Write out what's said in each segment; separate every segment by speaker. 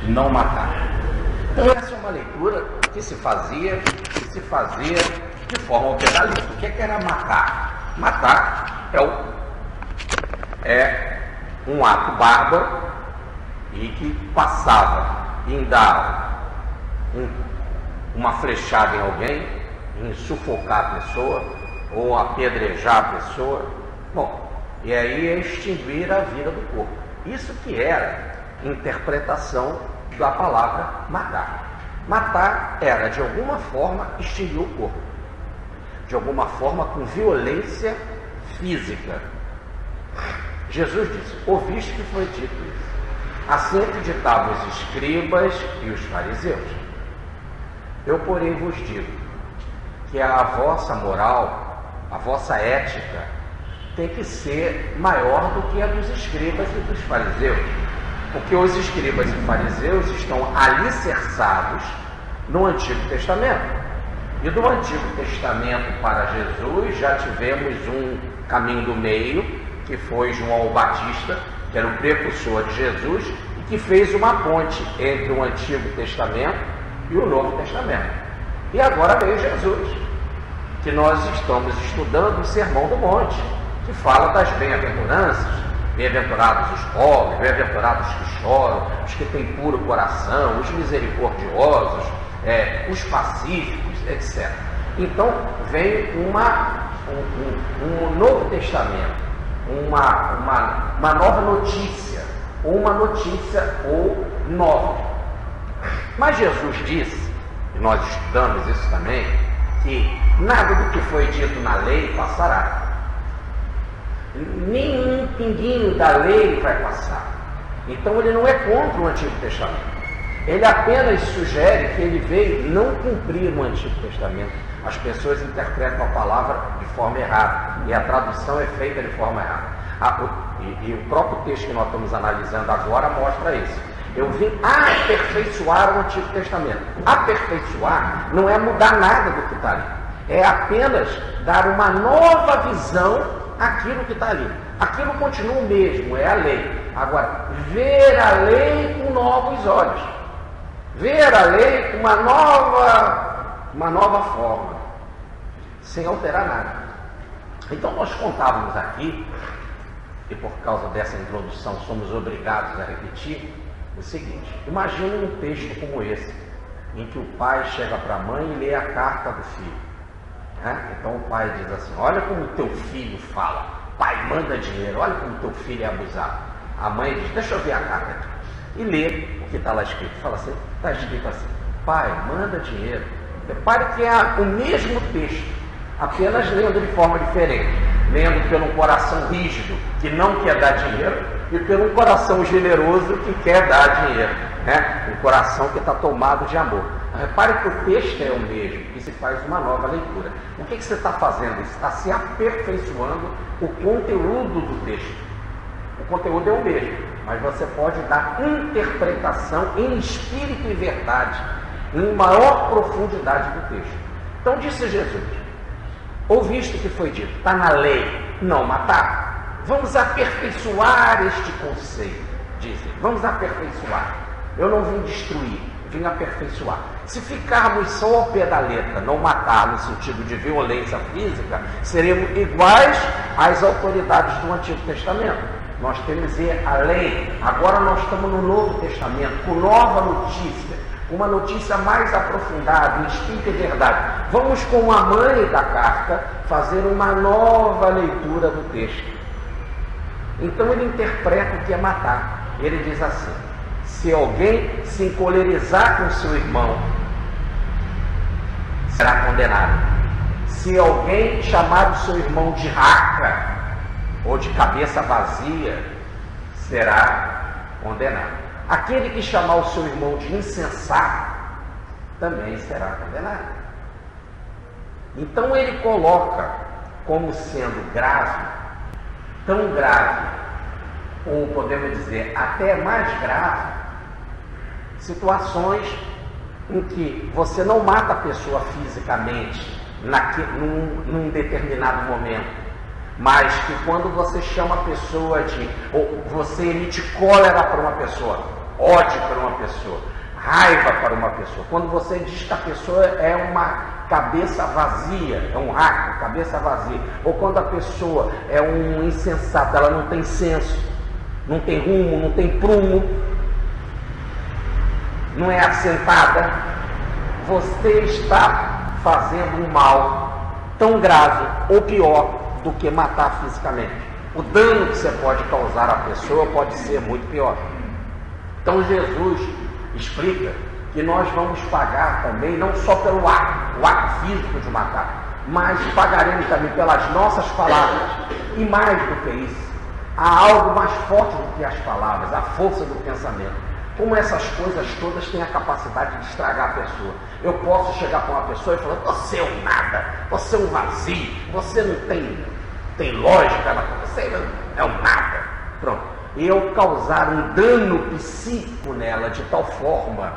Speaker 1: não matar. Então essa é uma leitura que se fazia de forma operacional. O que era matar? Matar é um ato bárbaro e que passava em dar uma flechada em alguém, em sufocar a pessoa ou apedrejar a pessoa. Bom, e aí é extinguir a vida do corpo. Isso que era interpretação da palavra matar. Matar era, de alguma forma, extinguir o corpo. De alguma forma, com violência física. Jesus disse: ouviste que foi dito isso. Assim acreditavam os escribas e os fariseus. Eu, porém, vos digo que a vossa moral, a vossa ética, tem que ser maior do que a dos escribas e dos fariseus. Porque os escribas e fariseus estão alicerçados no Antigo Testamento. E do Antigo Testamento para Jesus já tivemos um caminho do meio, que foi João o Batista, que era o precursor de Jesus, e que fez uma ponte entre o Antigo Testamento e o Novo Testamento. E agora veio Jesus, que nós estamos estudando o Sermão do Monte, que fala das bem-aventuranças. Bem-aventurados os pobres, bem-aventurados os que choram, os que têm puro coração, os misericordiosos, os pacíficos, etc. Então vem um Novo Testamento, uma nova notícia, uma notícia ou nova. Mas Jesus disse, e nós estudamos isso também, que nada do que foi dito na lei passará. Nenhum pinguinho da lei vai passar. Então ele não é contra o Antigo Testamento. Ele apenas sugere que ele veio não cumprir o Antigo Testamento. As pessoas interpretam a palavra de forma errada e a tradução é feita de forma errada. E o próprio texto que nós estamos analisando agora mostra isso. Eu vim aperfeiçoar o Antigo Testamento. Aperfeiçoar não é mudar nada do que está ali. É apenas dar uma nova visão àquilo que está ali. Aquilo continua o mesmo, é a lei. Agora, ver a lei com novos olhos. Ver a lei com uma nova forma, sem alterar nada. Então nós contávamos aqui, e por causa dessa introdução somos obrigados a repetir, o seguinte: imagine um texto como esse, em que o pai chega para a mãe e lê a carta do filho. Então o pai diz assim: olha como teu filho fala, pai, manda dinheiro, olha como teu filho é abusado. A mãe diz: deixa eu ver a carta aqui. E lê o que está lá escrito. Fala assim, está escrito assim: pai, manda dinheiro. Repare que é o mesmo texto, apenas lendo de forma diferente. Lendo pelo coração rígido, que não quer dar dinheiro, e pelo coração generoso, que quer dar dinheiro. Um coração que está tomado de amor. Repare que o texto é o mesmo e se faz uma nova leitura. O que você está fazendo? Está se aperfeiçoando o conteúdo do texto. O conteúdo é o mesmo, mas você pode dar interpretação em espírito e verdade, em maior profundidade do texto. Então disse Jesus: ouviste o que foi dito, está na lei, não matar. Vamos aperfeiçoar este conceito, dizem. Vamos aperfeiçoar. Eu não vim destruir, vim aperfeiçoar. Se ficarmos só ao pé da letra, não matar no sentido de violência física, seremos iguais às autoridades do Antigo Testamento. Nós temos a lei. Agora nós estamos no Novo Testamento, com nova notícia, uma notícia mais aprofundada, em espírito e verdade. Vamos, com a mãe da carta, fazer uma nova leitura do texto. Então ele interpreta o que é matar. Ele diz assim: se alguém se encolerizar com seu irmão, será condenado. Se alguém chamar o seu irmão de raca ou de cabeça vazia, será condenado. Aquele que chamar o seu irmão de insensato, também será condenado. Então ele coloca como sendo grave, tão grave, ou podemos dizer até mais grave, situações em que você não mata a pessoa fisicamente num determinado momento, mas que quando você chama a pessoa ou você emite cólera para uma pessoa, ódio para uma pessoa, raiva para uma pessoa. Quando você diz que a pessoa é uma cabeça vazia, é um raco, cabeça vazia. Ou quando a pessoa é um insensato, ela não tem senso, não tem rumo, não tem prumo, não é assentada, você está fazendo um mal tão grave ou pior do que matar fisicamente. O dano que você pode causar à pessoa pode ser muito pior. Então Jesus explica que nós vamos pagar também, não só pelo ato físico de matar, mas pagaremos também pelas nossas palavras. E mais do que isso, há algo mais forte do que as palavras, a força do pensamento. Como essas coisas todas têm a capacidade de estragar a pessoa. Eu posso chegar para uma pessoa e falar: você é um nada, você é um vazio, você não tem lógica, você é um nada. Pronto. E eu causar um dano psíquico nela de tal forma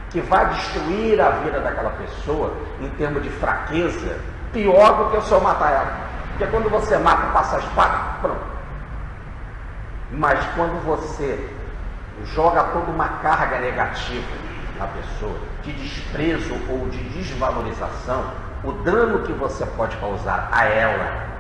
Speaker 1: que vai destruir a vida daquela pessoa em termos de fraqueza, pior do que eu só matar ela. Porque quando você mata, passa a espada, pronto. Mas quando você joga toda uma carga negativa na pessoa, de desprezo ou de desvalorização, o dano que você pode causar a ela,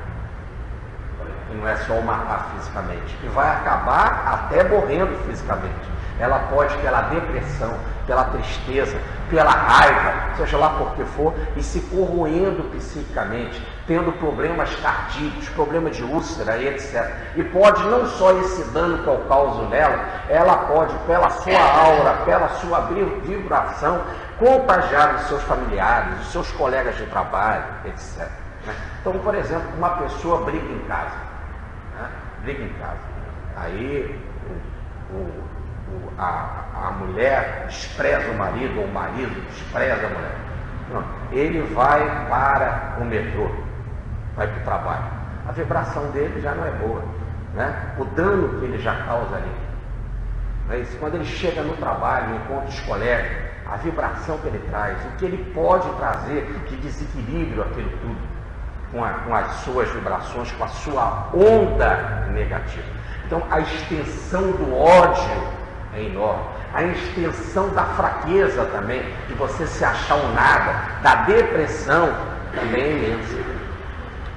Speaker 1: e não é só o matar fisicamente, que vai acabar até morrendo fisicamente. Ela pode, pela depressão, pela tristeza, pela raiva, seja lá por que for, e se corroendo psiquicamente, tendo problemas cardíacos, problema de úlcera e etc. E pode não só esse dano que eu causo nela, ela pode, pela sua aura, pela sua vibração, contagiar os seus familiares, os seus colegas de trabalho, etc. Então, por exemplo, uma pessoa briga em casa, briga em casa, aí a mulher despreza o marido, ou o marido despreza a mulher. Pronto. Ele vai para o metrô, vai para o trabalho. A vibração dele já não é boa, né? O dano que ele já causa ali. Não é isso? Quando ele chega no trabalho, encontra os colegas, a vibração que ele traz, o que ele pode trazer de desequilíbrio, aquilo tudo, com as suas vibrações, com a sua onda negativa. Então, a extensão do ódio é enorme. A extensão da fraqueza também, de você se achar um nada, da depressão, também é imensa.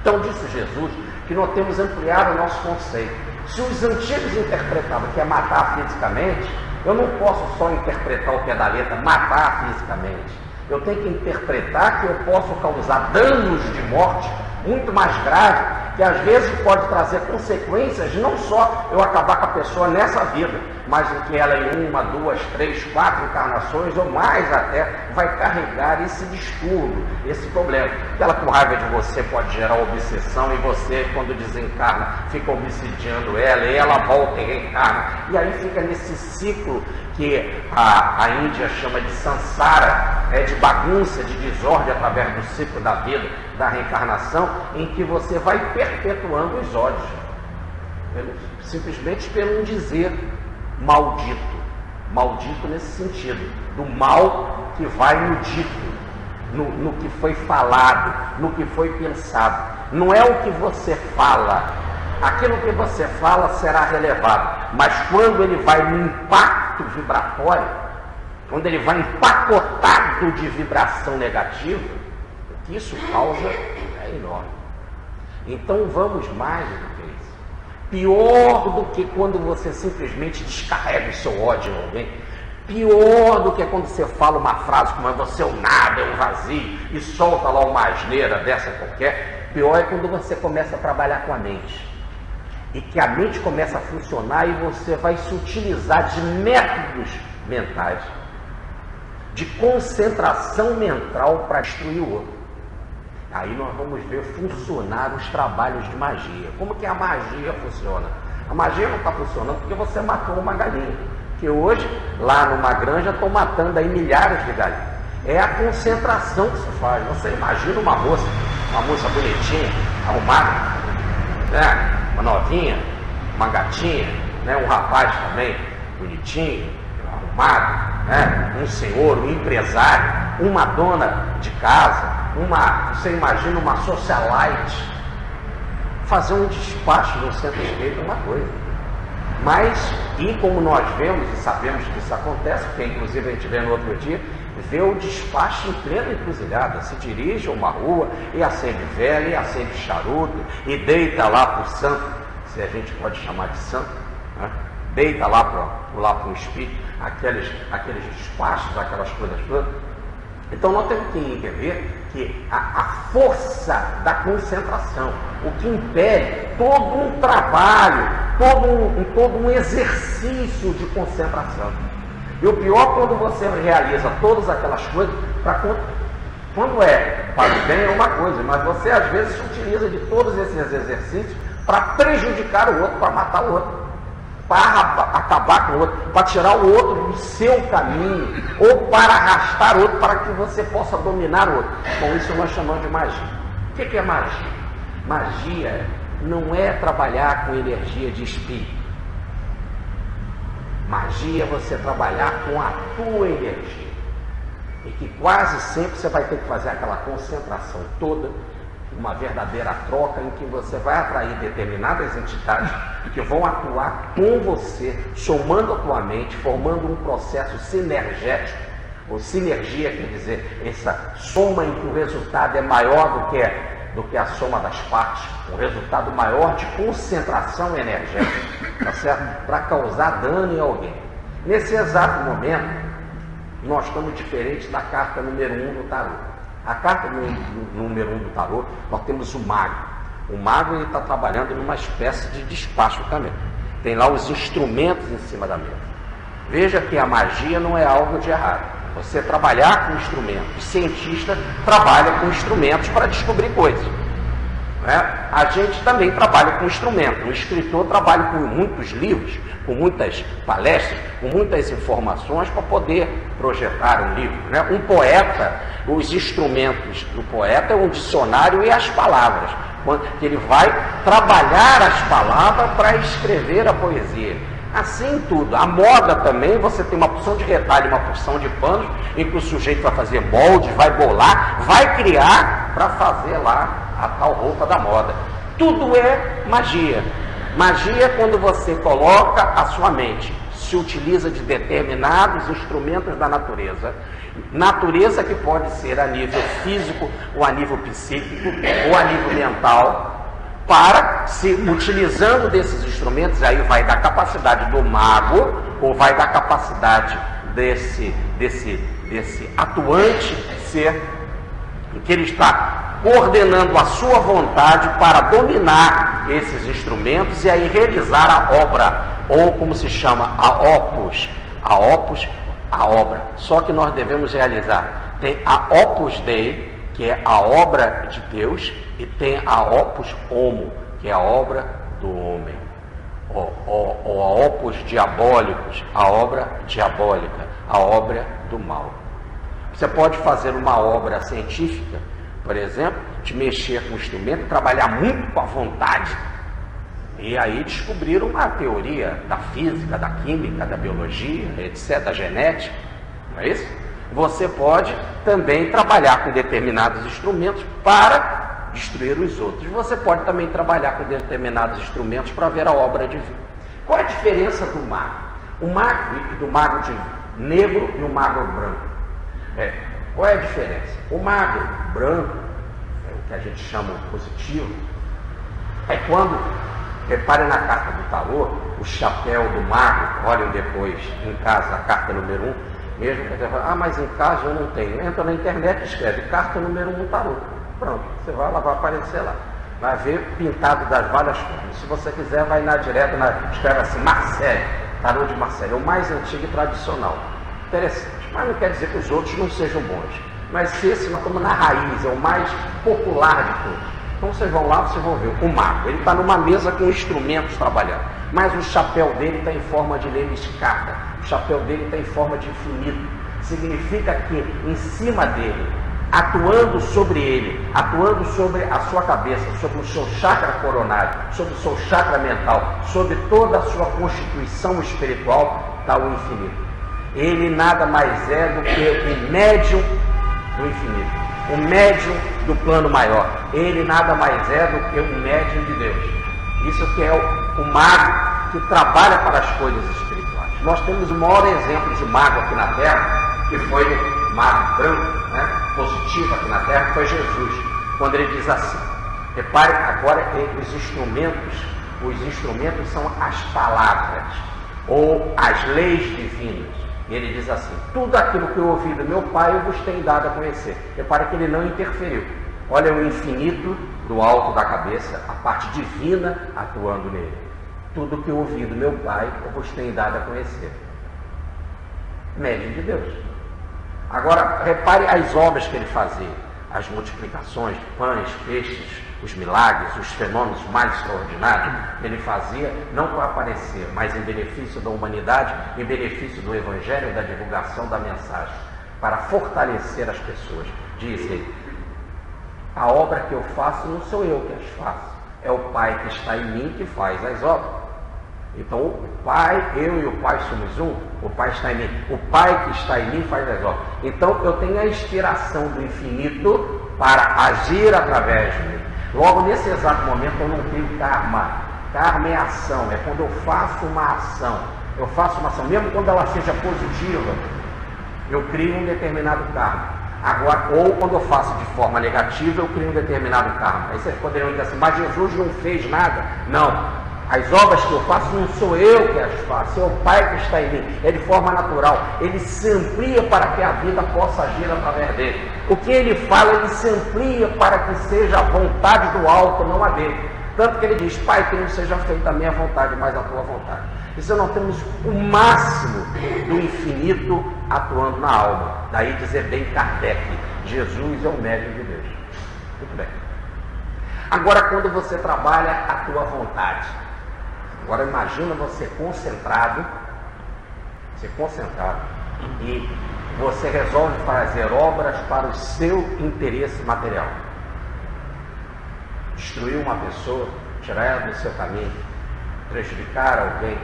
Speaker 1: Então, disse Jesus que nós temos ampliado o nosso conceito. Se os antigos interpretavam que é matar fisicamente, eu não posso só interpretar o pé da letra, matar fisicamente. Eu tenho que interpretar que eu posso causar danos de morte muito mais graves, que às vezes pode trazer consequências, não só eu acabar com a pessoa nessa vida, mas em que ela em 1, 2, 3, 4 encarnações ou mais até vai carregar esse distúrbio, esse problema. Ela com raiva de você pode gerar obsessão e você, quando desencarna, fica obsidiando ela e ela volta e reencarna. E aí fica nesse ciclo que a Índia chama de samsara, de bagunça, de desordem através do ciclo da vida, da reencarnação, em que você vai perpetuando os ódios, simplesmente pelo dizer maldito nesse sentido, do mal que vai no dito, no que foi falado, no que foi pensado. Não é o que você fala, aquilo que você fala será relevado, mas quando ele vai no impacto vibratório, quando ele vai empacotado de vibração negativa, o que isso causa é enorme. Então vamos mais do que isso. Pior do que quando você simplesmente descarrega o seu ódio em alguém. Pior do que quando você fala uma frase como você é um nada, é um vazio, e solta lá uma asneira dessa qualquer. Pior é quando você começa a trabalhar com a mente. E que a mente começa a funcionar e você vai se utilizar de métodos mentais, de concentração mental para destruir o outro. Aí nós vamos ver funcionar os trabalhos de magia. Como que a magia funciona? A magia não está funcionando porque você matou uma galinha. Que hoje, lá numa granja, estão matando aí milhares de galinhas. É a concentração que se faz. Você imagina uma moça bonitinha, arrumada, né? Uma novinha, uma gatinha, né? Um rapaz também bonitinho, arrumado, né? Um senhor, um empresário, uma dona de casa, você imagina uma socialite fazer um despacho no centro espírita, uma coisa. Mas, e como nós vemos e sabemos que isso acontece, porque inclusive a gente vê no outro dia, vê o despacho em plena encruzilhada, se dirige a uma rua e acende vela, e acende charuto, e deita lá para o santo, se a gente pode chamar de santo, né? Deita lá para o espírito, aqueles despachos, aquelas coisas todas. Então nós temos que entender que a força da concentração, o que impede todo um trabalho, todo um exercício de concentração. E o pior, quando você realiza todas aquelas coisas, quando é para o bem é uma coisa, mas você às vezes se utiliza de todos esses exercícios para prejudicar o outro, para matar o outro, para acabar com o outro, para tirar o outro do seu caminho, ou para arrastar o outro para que você possa dominar o outro. Bom, isso nós chamamos de magia. O que é magia? Magia não é trabalhar com energia de espírito. Magia é você trabalhar com a tua energia. E que quase sempre você vai ter que fazer aquela concentração toda, uma verdadeira troca em que você vai atrair determinadas entidades que vão atuar com você, somando a tua mente, formando um processo sinergético, ou sinergia quer dizer, essa soma em que o resultado é maior do que a soma das partes, um resultado maior de concentração energética, tá certo? Para causar dano em alguém. Nesse exato momento, nós estamos diferentes da carta número 1 do tarô. A carta número 1 do tarô, nós temos o mago. O mago está trabalhando numa espécie de despacho também. Tem lá os instrumentos em cima da mesa. Veja que a magia não é algo de errado. Você trabalhar com instrumentos. O cientista trabalha com instrumentos para descobrir coisas. Né? A gente também trabalha com instrumentos. O escritor trabalha com muitos livros, com muitas palestras, com muitas informações para poder projetar um livro. Né? Um poeta, os instrumentos do poeta é um dicionário e as palavras. Ele vai trabalhar as palavras para escrever a poesia. Assim tudo. A moda também, você tem uma porção de retalho, uma porção de panos, em que o sujeito vai fazer moldes, vai bolar, vai criar para fazer lá a tal roupa da moda. Tudo é magia. Magia é quando você coloca a sua mente, se utiliza de determinados instrumentos da natureza. Natureza que pode ser a nível físico, ou a nível psíquico, ou a nível mental, para, se utilizando desses instrumentos, aí vai da capacidade do mago, ou vai da capacidade desse atuante ser, que ele está coordenando a sua vontade para dominar esses instrumentos e aí realizar a obra, ou como se chama, a opus, a obra. Só que nós devemos realizar, tem a opus Dei, que é a obra de Deus, e tem a opus homo, que é a obra do homem, ou a opus diabólicos, a obra diabólica, a obra do mal. Você pode fazer uma obra científica, por exemplo, de mexer com o instrumento, trabalhar muito com a vontade, e aí descobrir uma teoria da física, da química, da biologia, etc., da genética, não é isso? Você pode também trabalhar com determinados instrumentos para destruir os outros. Você pode também trabalhar com determinados instrumentos para ver a obra divina. Qual é a diferença do mago? O mago de negro e o mago branco. Qual é a diferença? O mago branco, o que a gente chama de positivo, é quando, repare na carta do tarô, o chapéu do mago, olhem depois em casa a carta número 1, mesmo que você fale, mas em casa eu não tenho. Entra na internet e escreve carta número 1 tarô. Pronto, você vai lá, vai aparecer lá. Vai ver pintado das várias formas. Se você quiser, vai na direta, escreve assim, Marseille, tarô de Marseille, é o mais antigo e tradicional. Interessante, mas não quer dizer que os outros não sejam bons. Mas esse nós estamos na raiz, é o mais popular de todos. Então vocês vão lá, vocês vão ver o mago. Ele está numa mesa com instrumentos trabalhando, mas o chapéu dele está em forma de lei escada. O chapéu dele está em forma de infinito. Significa que em cima dele, atuando sobre ele, atuando sobre a sua cabeça, sobre o seu chakra coronário, sobre o seu chakra mental, sobre toda a sua constituição espiritual, está o infinito. Ele nada mais é do que o médium do infinito, o médium do plano maior. Ele nada mais é do que o médium de Deus. Isso que é o mago que trabalha para as coisas espirituais. Nós temos o maior exemplo de mago aqui na Terra, que foi o mago branco, né, positivo aqui na Terra, que foi Jesus, quando ele diz assim, repare agora os instrumentos são as palavras, ou as leis divinas. E ele diz assim, tudo aquilo que eu ouvi do meu Pai eu vos tenho dado a conhecer. Repare que ele não interferiu. Olha o infinito do alto da cabeça, a parte divina atuando nele. Tudo que eu ouvi do meu Pai eu vos tenho dado a conhecer. Médium de Deus. Agora, repare as obras que ele fazia. As multiplicações de pães, peixes, os milagres, os fenômenos mais extraordinários, ele fazia não para aparecer, mas em benefício da humanidade, em benefício do Evangelho e da divulgação da mensagem, para fortalecer as pessoas. Diz ele, a obra que eu faço não sou eu que as faço, é o Pai que está em mim que faz as obras. Então o Pai, eu e o Pai somos um, o Pai está em mim, o Pai que está em mim faz as obras. Então eu tenho a inspiração do infinito para agir através de mim. Logo nesse exato momento eu não tenho karma. Karma é ação, é quando eu faço uma ação. Eu faço uma ação, mesmo quando ela seja positiva, eu crio um determinado karma. Agora, ou quando eu faço de forma negativa, eu crio um determinado karma. Aí vocês poderiam dizer assim, mas Jesus não fez nada. Não. As obras que eu faço não sou eu que as faço, é o Pai que está em mim, é de forma natural. Ele se amplia para que a vida possa agir através dele. O que ele fala, ele se amplia para que seja a vontade do alto, não a dele. Tanto que ele diz, Pai, que não seja feita a minha vontade, mas a tua vontade. Isso nós temos o máximo do infinito atuando na alma. Daí dizer bem Kardec, Jesus é o médium de Deus. Muito bem. Agora, quando você trabalha a tua vontade, agora imagina você concentrado e você resolve fazer obras para o seu interesse material. Destruir uma pessoa, tirar ela do seu caminho, prejudicar alguém,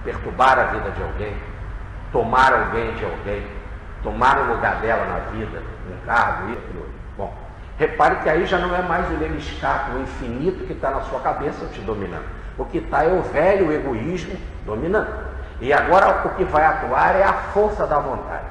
Speaker 1: perturbar a vida de alguém, tomar alguém de alguém, tomar o lugar dela na vida, um cargo, isso, aquilo. Bom, repare que aí já não é mais o lemiscato, o infinito que está na sua cabeça te dominando. O que está é o velho egoísmo dominando. E agora o que vai atuar é a força da vontade.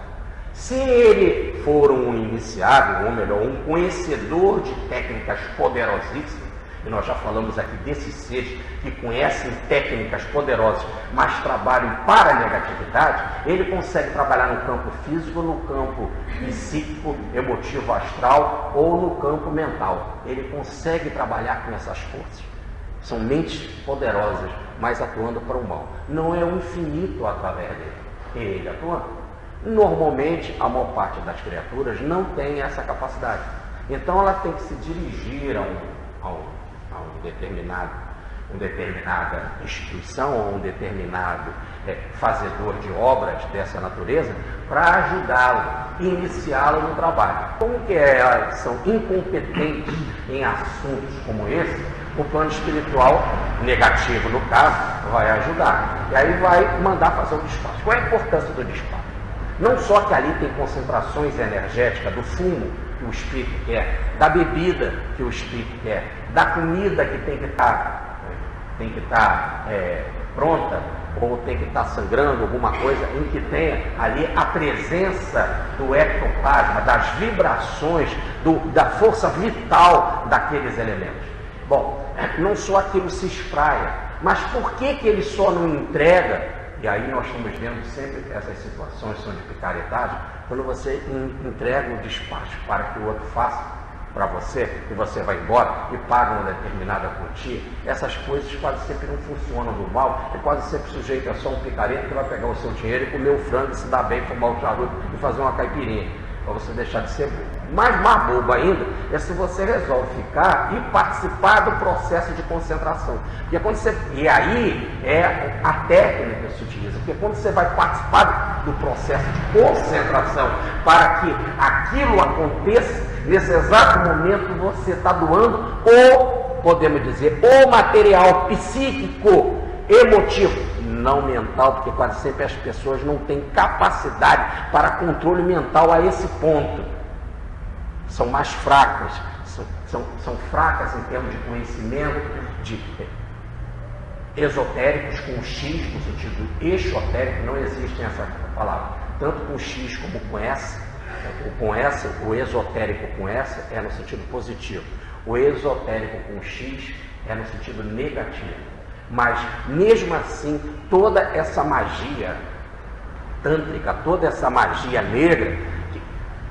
Speaker 1: Se ele for um iniciado, ou melhor, um conhecedor de técnicas poderosíssimas, e nós já falamos aqui desses seres que conhecem técnicas poderosas, mas trabalham para a negatividade, ele consegue trabalhar no campo físico, no campo psíquico, emotivo, astral ou no campo mental. Ele consegue trabalhar com essas forças. São mentes poderosas, mas atuando para o mal. Não é o infinito através dele, é ele atuando. Normalmente, a maior parte das criaturas não tem essa capacidade. Então, ela tem que se dirigir a uma determinada instituição, a um determinado fazedor de obras dessa natureza, para ajudá-lo, iniciá-lo no trabalho. Como que elas são incompetentes em assuntos como esse, o plano espiritual, negativo no caso, vai ajudar. E aí vai mandar fazer o despacho. Qual é a importância do despacho? Não só que ali tem concentrações energéticas do fumo que o espírito quer, da bebida que o espírito quer, da comida que tem que estar pronta, ou tem que estar sangrando, alguma coisa em que tenha ali a presença do ectoplasma, das vibrações, da força vital daqueles elementos. Bom, não só aquilo se espraia, mas por que ele só não entrega? E aí nós estamos vendo sempre essas situações são de picaretagem, quando você entrega o despacho para que o outro faça para você, e você vai embora e paga uma determinada quantia, essas coisas quase sempre não funcionam no mal, e quase sempre sujeito é só um picareta que vai pegar o seu dinheiro e comer o frango e se dar bem, fumar o charuto e fazer uma caipirinha, para você deixar de ser bobo. Mas mais bobo ainda é se você resolve ficar e participar do processo de concentração. E aí é a técnica que se utiliza, porque quando você vai participar do processo de concentração para que aquilo aconteça, nesse exato momento você está doando o, podemos dizer, o material psíquico, emotivo, não mental, porque quase sempre as pessoas não têm capacidade para controle mental a esse ponto. São mais fracas, são fracas em termos de conhecimento, esotéricos com X, no sentido exotérico, não existe essa palavra, tanto com X como com S. O esotérico com S é no sentido positivo, o esotérico com X é no sentido negativo. Mas mesmo assim, toda essa magia tântrica, toda essa magia negra,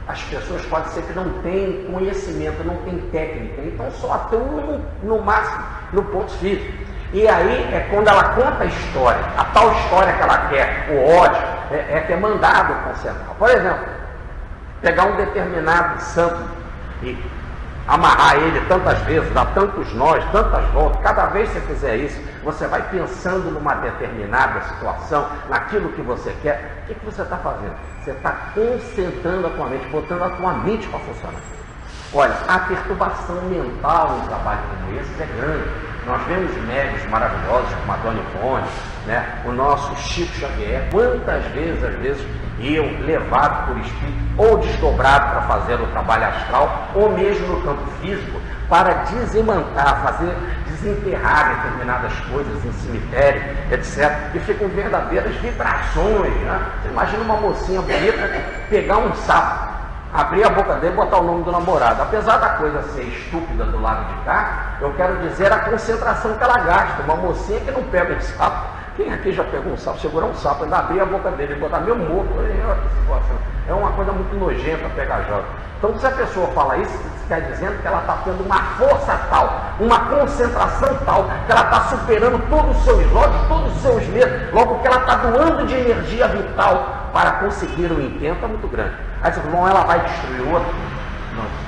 Speaker 1: as pessoas pode ser que não tenham conhecimento, não tenham técnica, então só atuam no máximo no ponto físico. E aí é quando ela conta a história, a tal história que ela quer, o ódio, que é mandado concentrar. Por exemplo, pegar um determinado santo e amarrar ele tantas vezes, dar tantos nós, tantas voltas, cada vez que você fizer isso, você vai pensando numa determinada situação, naquilo que você quer. O que você está fazendo? Você está concentrando a tua mente, botando a tua mente para funcionar. Olha, a perturbação mental em um trabalho como esse é grande. Nós vemos médicos maravilhosos como a Dona Ivone, né? O nosso Chico Xavier, quantas vezes, às vezes, iam levado por espírito ou desdobrado para fazer o trabalho astral, ou mesmo no campo físico, para desemantar, desenterrar determinadas coisas em cemitério, etc. E ficam verdadeiras vibrações, né? Você imagina uma mocinha bonita pegar um sapo, abrir a boca dele e botar o nome do namorado. Apesar da coisa ser estúpida do lado de cá, eu quero dizer a concentração que ela gasta. Uma mocinha que não pega um sapo. Quem aqui já pegou um sapo, segurar um sapo, ainda abrir a boca dele e botar meu morto? É uma coisa muito nojenta, pegajosa. Então, se a pessoa fala isso quer dizendo que ela está tendo uma força tal, uma concentração tal, que ela está superando todos os seus ódios, todos os seus medos, logo que ela está doando de energia vital para conseguir um intento muito grande. Aí você fala, ela vai destruir o outro? Não.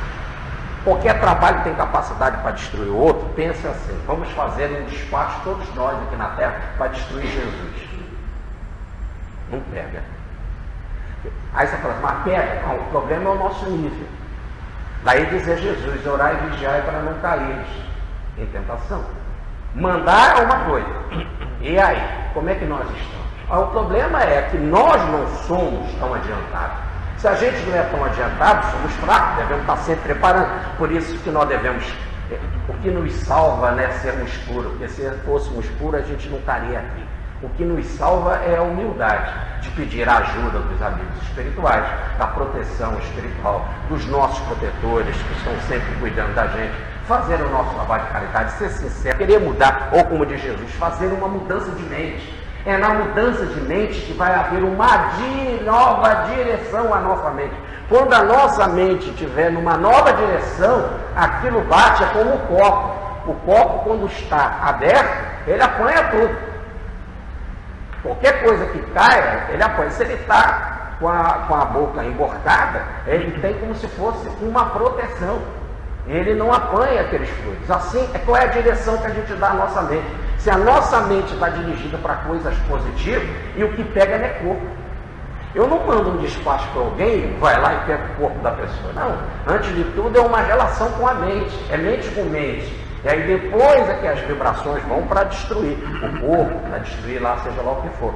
Speaker 1: Qualquer trabalho tem capacidade para destruir o outro. Pense assim, vamos fazer um despacho, todos nós aqui na Terra, para destruir Jesus. Não pega. Aí você fala, mas pega. Não, o problema é o nosso nível. Daí dizer Jesus, orai e vigiai para não cair em tentação. Mandar é uma coisa. E aí, como é que nós estamos? O problema é que nós não somos tão adiantados. Se a gente não é tão adiantado, somos fracos, devemos estar sempre preparando. Por isso que nós devemos, o que nos salva, né, sermos puros, porque se fôssemos puros a gente não estaria aqui. O que nos salva é a humildade de pedir a ajuda dos amigos espirituais, da proteção espiritual, dos nossos protetores que estão sempre cuidando da gente, fazer o nosso trabalho de caridade, ser sincero, querer mudar, ou como diz Jesus, fazer uma mudança de mente. É na mudança de mente que vai haver uma nova direção à nossa mente. Quando a nossa mente estiver numa nova direção, aquilo bate como o copo. O copo, quando está aberto, ele apanha tudo. Qualquer coisa que caia, ele apanha. Se ele está com a boca emborcada, ele tem como se fosse uma proteção. Ele não apanha aqueles fluidos. Assim, qual é a direção que a gente dá à nossa mente? Se a nossa mente está dirigida para coisas positivas, e o que pega não é corpo. Eu não mando um despacho para alguém, vai lá e pega o corpo da pessoa. Não. Antes de tudo é uma relação com a mente. É mente com mente. E aí depois é que as vibrações vão para destruir o corpo, para destruir lá, seja lá o que for.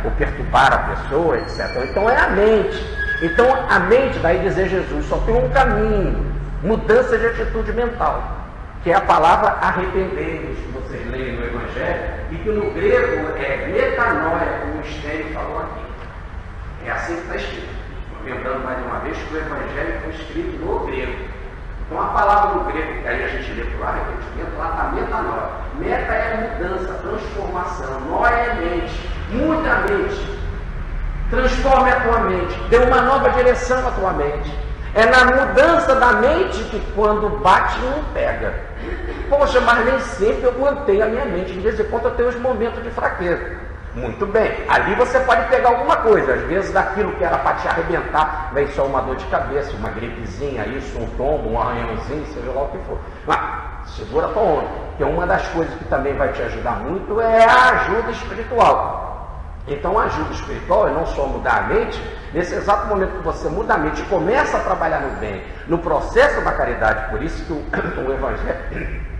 Speaker 1: Ou perturbar a pessoa, etc. Então é a mente. Então a mente, daí dizer Jesus, só tem um caminho. Mudança de atitude mental, que é a palavra arrepender-nos, que vocês leem no Evangelho, e que no grego é metanoia, como o Stênio falou aqui. É assim que está escrito. Lembrando mais uma vez que o Evangelho foi escrito no grego. Então a palavra no grego, que aí a gente lê para o arrependimento, lá está metanoia. Meta é mudança, transformação. Noia é mente. Muda a mente. Transforme a tua mente. Dê uma nova direção à tua mente. É na mudança da mente que quando bate não pega. Poxa, mas nem sempre eu mantenho a minha mente. De vez em quando eu tenho os momentos de fraqueza. Muito bem, ali você pode pegar alguma coisa. Às vezes daquilo que era para te arrebentar, vem só uma dor de cabeça, uma gripezinha, isso, um tombo, um arranhãozinho, seja lá o que for. Mas segura a tua onda. Porque uma das coisas que também vai te ajudar muito é a ajuda espiritual. Então a ajuda espiritual é não só mudar a mente, nesse exato momento que você muda a mente e começa a trabalhar no bem, no processo da caridade, por isso que o Evangelho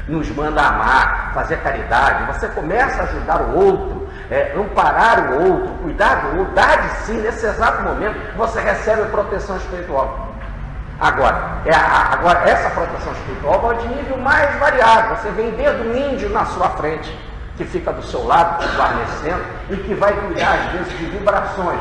Speaker 1: nos manda amar, fazer caridade, você começa a ajudar o outro, amparar o outro, cuidar do outro, dar de si, nesse exato momento você recebe a proteção espiritual. Agora, essa proteção espiritual vai de nível mais variado. Você vem desde o índio na sua frente, que fica do seu lado, te guarnecendo, e que vai cuidar, às vezes, de vibrações,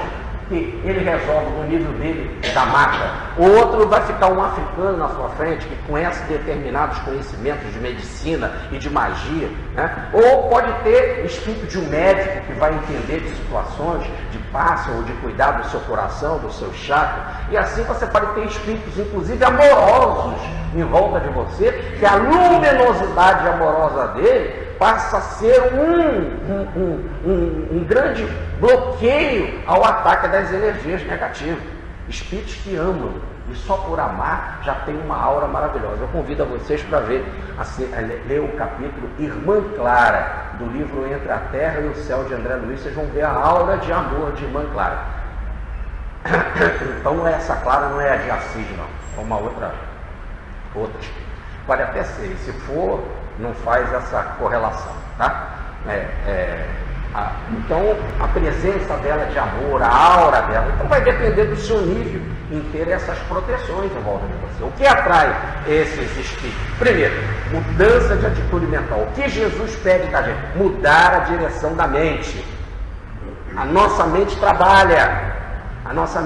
Speaker 1: que ele resolve no nível dele da mata. O outro vai ficar um africano na sua frente, que conhece determinados conhecimentos de medicina e de magia, né? Ou pode ter espírito de um médico que vai entender de situações de passe ou de cuidar do seu coração, do seu chakra. E assim você pode ter espíritos, inclusive amorosos, em volta de você, que a luminosidade amorosa dele passa a ser um grande bloqueio ao ataque das energias negativas. Espíritos que amam, e só por amar já tem uma aura maravilhosa. Eu convido a vocês para ver, ler o capítulo Irmã Clara, do livro Entre a Terra e o Céu, de André Luiz. Vocês vão ver a aura de amor de Irmã Clara. Então essa Clara não é a de Assis, não, é uma outra espírito. Pode até ser, se for, não faz essa correlação, tá? Então, a presença dela de amor, a aura dela, então vai depender do seu nível em ter essas proteções em volta de você. O que atrai esses espíritos? Primeiro, mudança de atitude mental. O que Jesus pede da gente? Mudar a direção da mente. A nossa mente trabalha. A nossa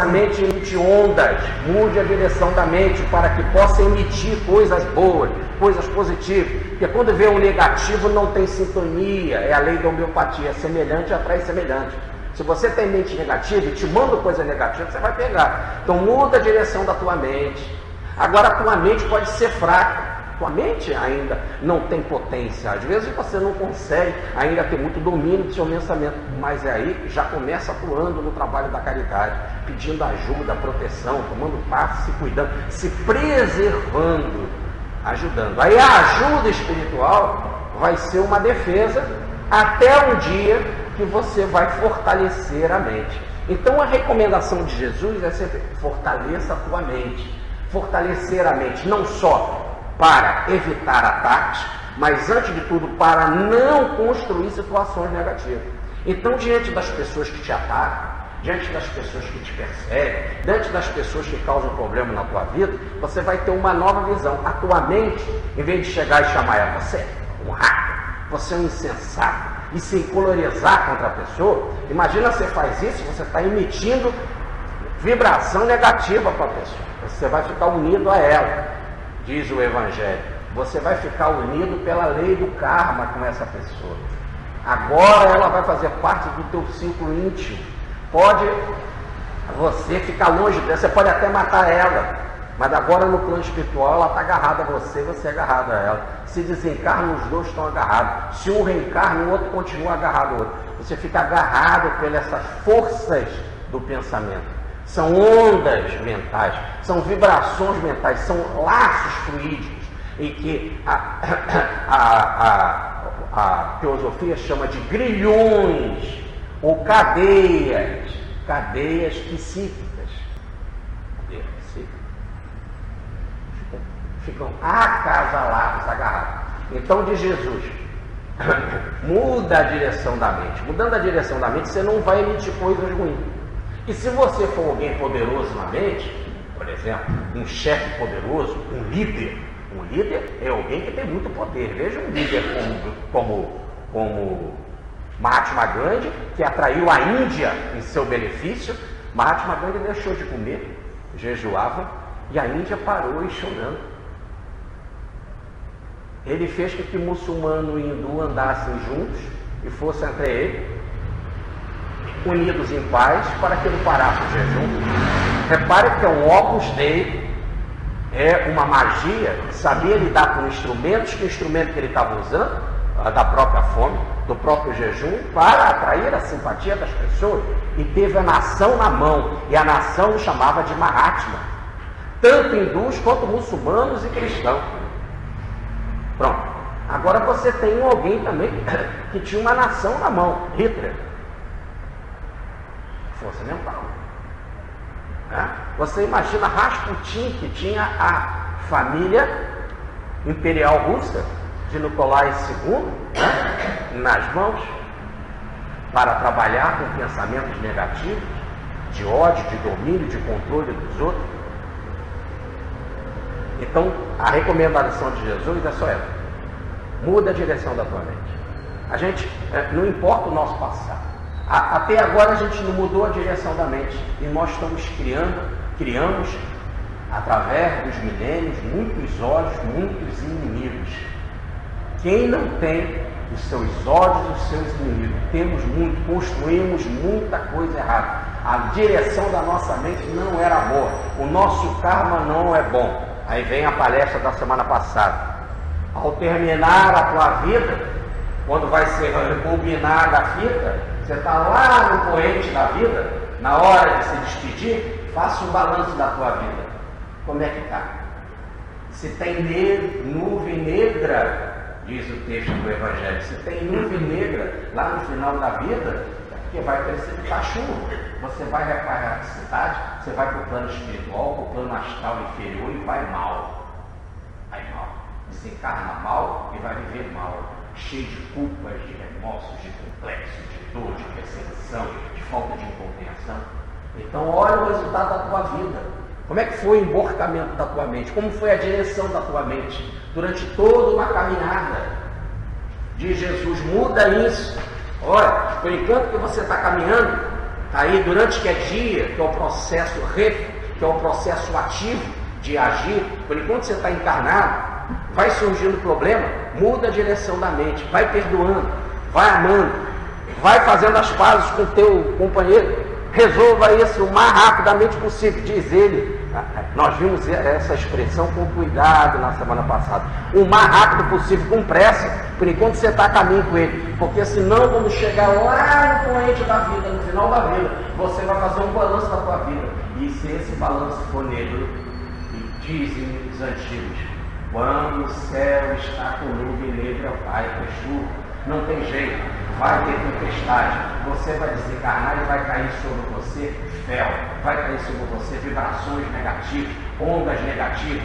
Speaker 1: mente emite ondas. Mude a direção da mente para que possa emitir coisas boas, coisas positivas. Porque quando vê o negativo não tem sintonia. É a lei da homeopatia. Semelhante atrai semelhante. Se você tem mente negativa e te manda coisa negativa, você vai pegar. Então muda a direção da tua mente. Agora a tua mente pode ser fraca. Tua mente ainda não tem potência. Às vezes você não consegue ainda ter muito domínio do seu pensamento, mas aí já começa atuando no trabalho da caridade, pedindo ajuda, proteção, tomando parte, se cuidando, se preservando, ajudando. Aí a ajuda espiritual vai ser uma defesa até um dia que você vai fortalecer a mente. Então a recomendação de Jesus é sempre: fortaleça a tua mente. Fortalecer a mente não só para evitar ataques, mas antes de tudo para não construir situações negativas. Então, diante das pessoas que te atacam, diante das pessoas que te perseguem, diante das pessoas que causam problema na tua vida, você vai ter uma nova visão. A tua mente, em vez de chegar e chamar ela, você é um hacker, você é um insensato, e se encolorizar contra a pessoa, imagina você faz isso, você está emitindo vibração negativa para a pessoa. Você vai ficar unido a ela. Diz o Evangelho, você vai ficar unido pela lei do karma com essa pessoa. Agora ela vai fazer parte do teu círculo íntimo. Pode você ficar longe dela, você pode até matar ela, mas agora no plano espiritual ela está agarrada a você, você é agarrado a ela. Se desencarna, os dois estão agarrados. Se um reencarna, o outro continua agarrado ao outro. Você fica agarrado pelas forças do pensamento. São ondas mentais, são vibrações mentais, são laços fluídicos, em que a teosofia chama de grilhões ou cadeias psíquicas. Ficam acasalados, agarrados. Então, diz Jesus, muda a direção da mente. Mudando a direção da mente, você não vai emitir coisas ruins. E se você for alguém poderoso na mente, por exemplo, um chefe poderoso, um líder é alguém que tem muito poder. Veja um líder como Mahatma Gandhi, que atraiu a Índia em seu benefício. Mahatma Gandhi deixou de comer, jejuava, e a Índia parou e chorando. Ele fez com que muçulmano e hindu andassem juntos e fossem entre eles, unidos em paz, para que ele parasse o jejum. Repare que é um opus dei, é uma magia, sabia lidar com instrumentos, que o instrumento que ele estava usando, da própria fome, do próprio jejum, para atrair a simpatia das pessoas, e teve a nação na mão, e a nação o chamava de Mahatma, tanto hindus quanto muçulmanos e cristãos. Pronto. Agora você tem alguém também que tinha uma nação na mão, Hitler. Força mental. Você imagina Rasputin, que tinha a família imperial russa de Nicolai II, nas mãos, para trabalhar com pensamentos negativos, de ódio, de domínio, de controle dos outros. Então, a recomendação de Jesus é só essa: muda a direção da tua mente. A gente, não importa o nosso passado, até agora a gente não mudou a direção da mente, e nós estamos criamos, através dos milênios, muitos ódios, muitos inimigos. Quem não tem os seus ódios e os seus inimigos? Temos muito, construímos muita coisa errada. A direção da nossa mente não era boa, o nosso karma não é bom. Aí vem a palestra da semana passada: ao terminar a tua vida, quando vai ser rebobinada a fita, você está lá no poente da vida, na hora de se despedir, faça um balanço da tua vida. Como é que está? Se tem nuvem negra, diz o texto do Evangelho, se tem nuvem negra lá no final da vida, é porque vai precipitar chuva. Você vai reparar a cidade, você vai para o plano espiritual, para o plano astral inferior e vai mal. Vai mal. Desencarna mal e vai viver mal. Cheio de culpas, de remorsos, de complexos, de dor, de perseguição, de falta de incompreensão. Então olha o resultado da tua vida. Como é que foi o emborcamento da tua mente? Como foi a direção da tua mente durante toda uma caminhada? Diz Jesus: muda isso. Olha, por enquanto que você está caminhando, aí durante que é dia, que é o processo ativo de agir, por enquanto você está encarnado, vai surgindo problema, muda a direção da mente, vai perdoando, vai amando, vai fazendo as pazes com o teu companheiro, resolva isso o mais rapidamente possível, diz ele. Nós vimos essa expressão com cuidado na semana passada: o mais rápido possível, com pressa, por enquanto você está a caminho com ele, porque senão quando chegar lá no poente da vida, no final da vida, você vai fazer um balanço da tua vida, e se esse balanço for negro, dizem os antigos, quando o céu está com nuvem negra, vai ter chuva, não tem jeito, vai ter tempestade, você vai desencarnar e vai cair sobre você fel, vai cair sobre você vibrações negativas, ondas negativas,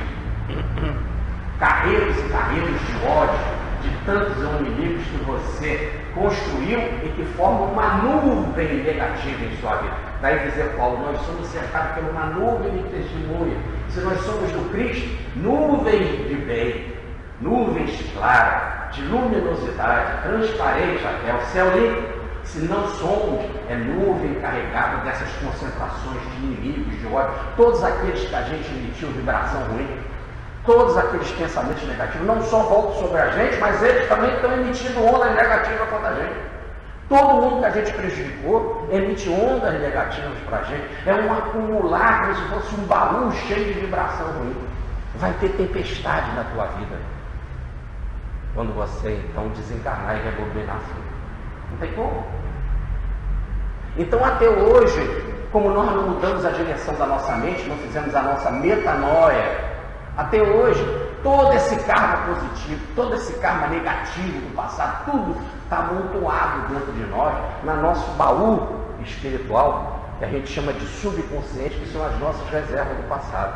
Speaker 1: carreiros e carreiros de ódio, de tantos inimigos que você construiu e que formam uma nuvem negativa em sua vida. Daí dizer Paulo: nós somos cercados por uma nuvem de testemunha. Se nós somos do Cristo, nuvens de bem, nuvens claras, de luminosidade, transparente até o céu limpo. Se não somos, é nuvem carregada dessas concentrações de inimigos, de ódio, todos aqueles que a gente emitiu vibração ruim, todos aqueles pensamentos negativos, não só voltam sobre a gente, mas eles também estão emitindo ondas negativas contra a gente. Todo mundo que a gente prejudicou emite ondas negativas para a gente. É um acumular, como se fosse um baú cheio de vibração ruim. Vai ter tempestade na tua vida quando você então desencarnar e rebobinar assim. Não tem como. Então até hoje, como nós não mudamos a direção da nossa mente, não fizemos a nossa metanoia, até hoje, todo esse karma positivo, todo esse karma negativo do passado, tudo está amontoado dentro de nós, no nosso baú espiritual, que a gente chama de subconsciente, que são as nossas reservas do passado.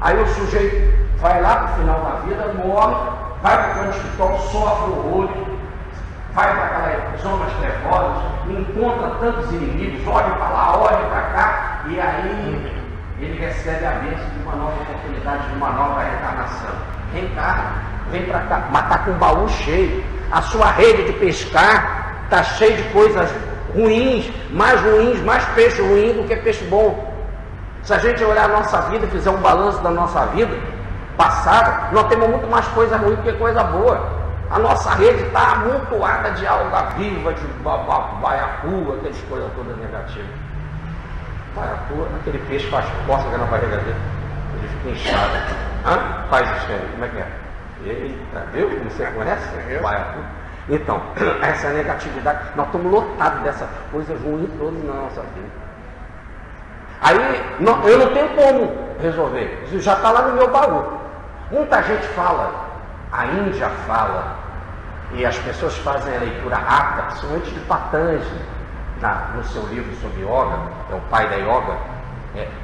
Speaker 1: Aí o sujeito vai lá para o final da vida, morre, vai para o plano espiritual, sofre horrores, vai para aquelas zonas trevosas, encontra tantos inimigos, olha para lá, olha para cá, e aí ele recebe a bênção de uma nova oportunidade, de uma nova reencarnação. Reencarna, vem para cá, mas está com o baú cheio. A sua rede de pescar está cheia de coisas ruins, mais peixe ruim do que peixe bom. Se a gente olhar a nossa vida e fizer um balanço da nossa vida passada, nós temos muito mais coisa ruim do que coisa boa. A nossa rede está amontoada de alga viva, de baiacu, aquelas coisas todas negativas. Baiacu, aquele peixe faz cócega na barriga dele, ele fica inchado. Faz isso aí, como é que é? Eita, viu? Você conhece? Baiacu. Então, essa negatividade, nós estamos lotados dessas coisas ruins todas na nossa vida. Aí, eu não tenho como resolver, isso já está lá no meu baú. Muita gente fala, a Índia fala, e as pessoas fazem a leitura rápida, principalmente de Patanjali, no seu livro sobre yoga, é o pai da yoga,